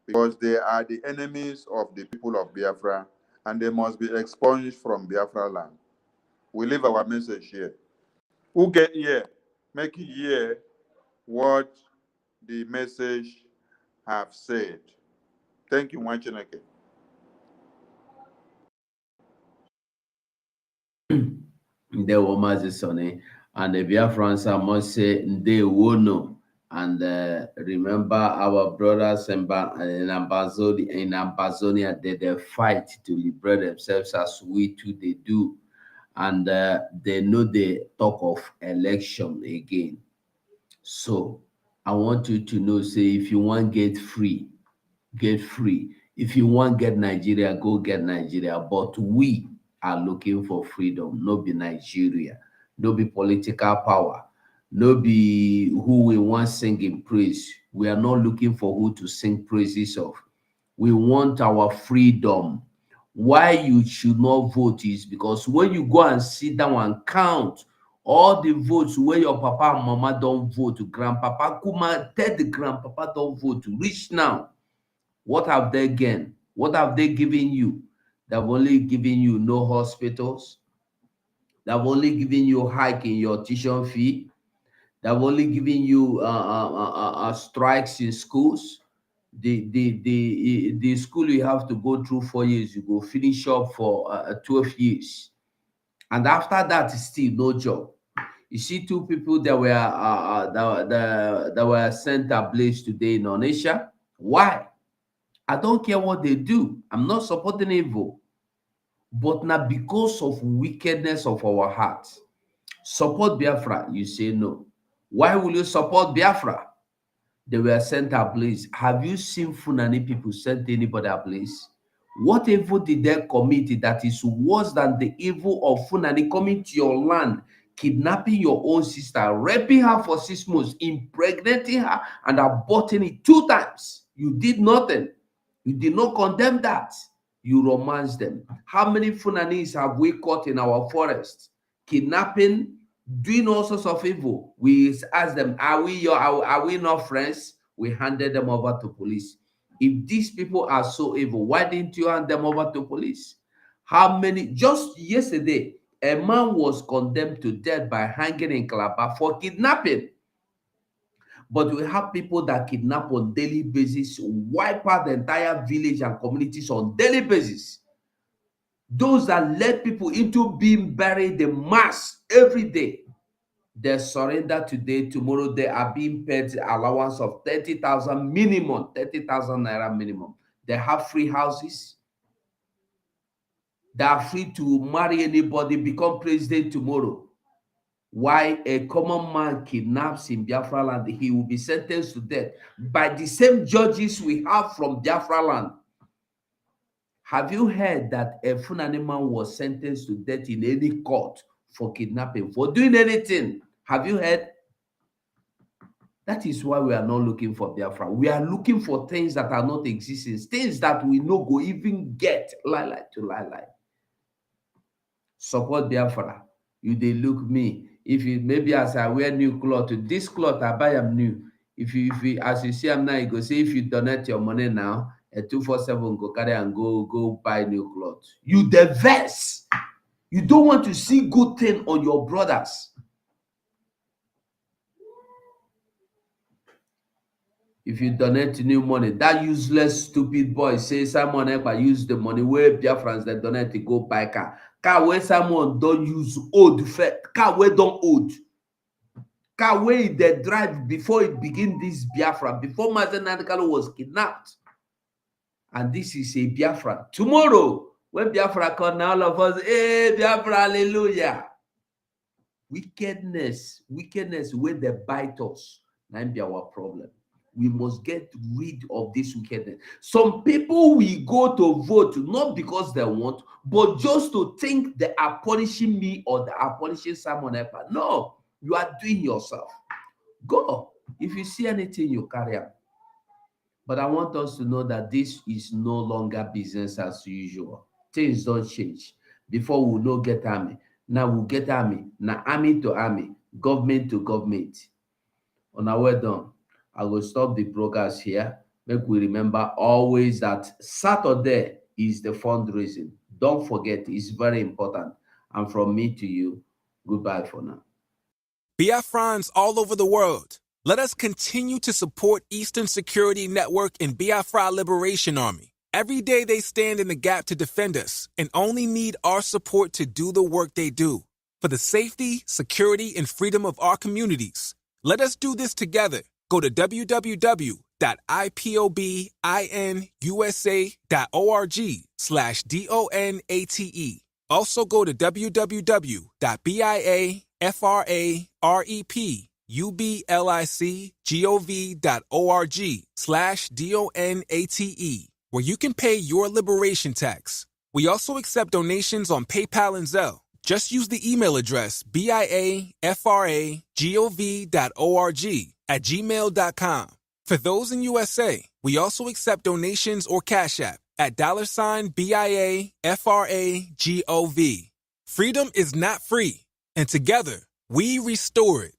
because they are the enemies of the people of Biafra, and they must be expunged from Biafra land. We leave our message here. Who get here, make it hear what the message have said. Thank you, Wanchineke. The woman's sonny and the Biafrans, I must say, they will know. And remember our brothers in Amazonia, they fight to liberate themselves as we too they do. And they know the talk of election again. So I want you to know, say, if you want get free, get free. If you want get Nigeria, go get Nigeria. But we are looking for freedom, no be Nigeria, no be political power, no be who we want sing in praise. We are not looking for who to sing praises of. We want our freedom. Why you should not vote is because when you go and sit down and count all the votes where your papa and mama don't vote, grandpapa Kuma tell the grandpapa don't vote, reach now. What have they gained? What have they given you? They've only given you no hospitals. They've only given you hike in your tuition fee. They've only given you strikes in schools. The school you have to go through 4 years, you go finish up for 12 years. And after that, still no job. You see two people that were sent ablaze today in Onisha. Why? I don't care what they do. I'm not supporting evil. But now because of wickedness of our hearts, support Biafra, you say no. Why will you support Biafra? They were sent ablaze. Have you seen Funani people sent anybody ablaze? What evil did they commit that is worse than the evil of Funani coming to your land, kidnapping your own sister, raping her for 6 months, impregnating her, and aborting it 2 times? You did nothing. You did not condemn that. You romance them. How many Funanis have we caught in our forest? Kidnapping, doing all sorts of evil. We ask them, are we not friends? We handed them over to police. If these people are so evil, why didn't you hand them over to police? How many? Just yesterday, a man was condemned to death by hanging in Calabar for kidnapping. But we have people that kidnap on daily basis, wipe out the entire village and communities on daily basis. Those that led people into being buried in mass every day, they surrender today. Tomorrow they are being paid allowance of 30,000 minimum, 30,000 naira minimum. They have free houses. They are free to marry anybody, become president tomorrow. Why a common man kidnaps in Biafra land, he will be sentenced to death by the same judges we have from Biafra land. Have you heard that a Funani man was sentenced to death in any court for kidnapping, for doing anything? Have you heard? That is why we are not looking for Biafra. We are looking for things that are not existing, things that we no go even get. Lie. Support Biafra. You they look me. If you maybe as I wear new cloth, this cloth I buy am new. If you as you see I'm now, you go say if you donate your money now, a 247 go carry and go buy new clothes. You the verse. You don't want to see good thing on your brothers. If you donate new money, that useless, stupid boy say Simon Ekpa use the money where BIAFRANS they donate to go buy car. Car where someone don't use old, car where don't old. Car where they drive before it begin this Biafra, before Mazen Nadekalo was kidnapped. And this is a Biafra. Tomorrow, when Biafra come, now all of us, hey, Biafra, hallelujah. Wickedness where they bite us, that be our problem. We must get rid of this wickedness. Some people will go to vote not because they want, but just to think they are punishing me or they are punishing someone else. No, you are doing yourself. Go. If you see anything, you carry out. But I want us to know that this is no longer business as usual. Things don't change. Before we no get army. Now we'll get army. Now army to army. Government to government. On our way done. I will stop the broadcast here. Make we remember always that Saturday is the fundraising. Don't forget, it's very important. And from me to you, goodbye for now. BIAFRANS all over the world. Let us continue to support Eastern Security Network and Biafra Liberation Army. Every day they stand in the gap to defend us and only need our support to do the work they do. For the safety, security, and freedom of our communities. Let us do this together. Go to www.ipobinUSA.org/DONATE. Also go to www.biafrarepublicgov.org/DONATE, where you can pay your liberation tax. We also accept donations on PayPal and Zelle. Just use the email address biafragov.org@gmail.com. For those in USA, we also accept donations or Cash App at $BIAFRAGOV. Freedom is not free, and together we restore it.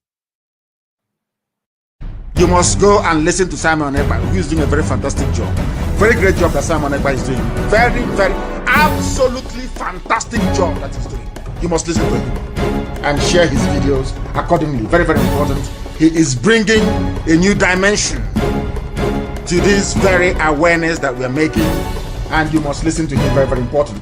You must go and listen to Simon Ekpa, who is doing a very fantastic job. Very great job that Simon Ekpa is doing. Very, very, absolutely fantastic job that he's doing. You must listen to him and share his videos accordingly. Very, very important. He is bringing a new dimension to this very awareness that we are making, and you must listen to him. Very, very important.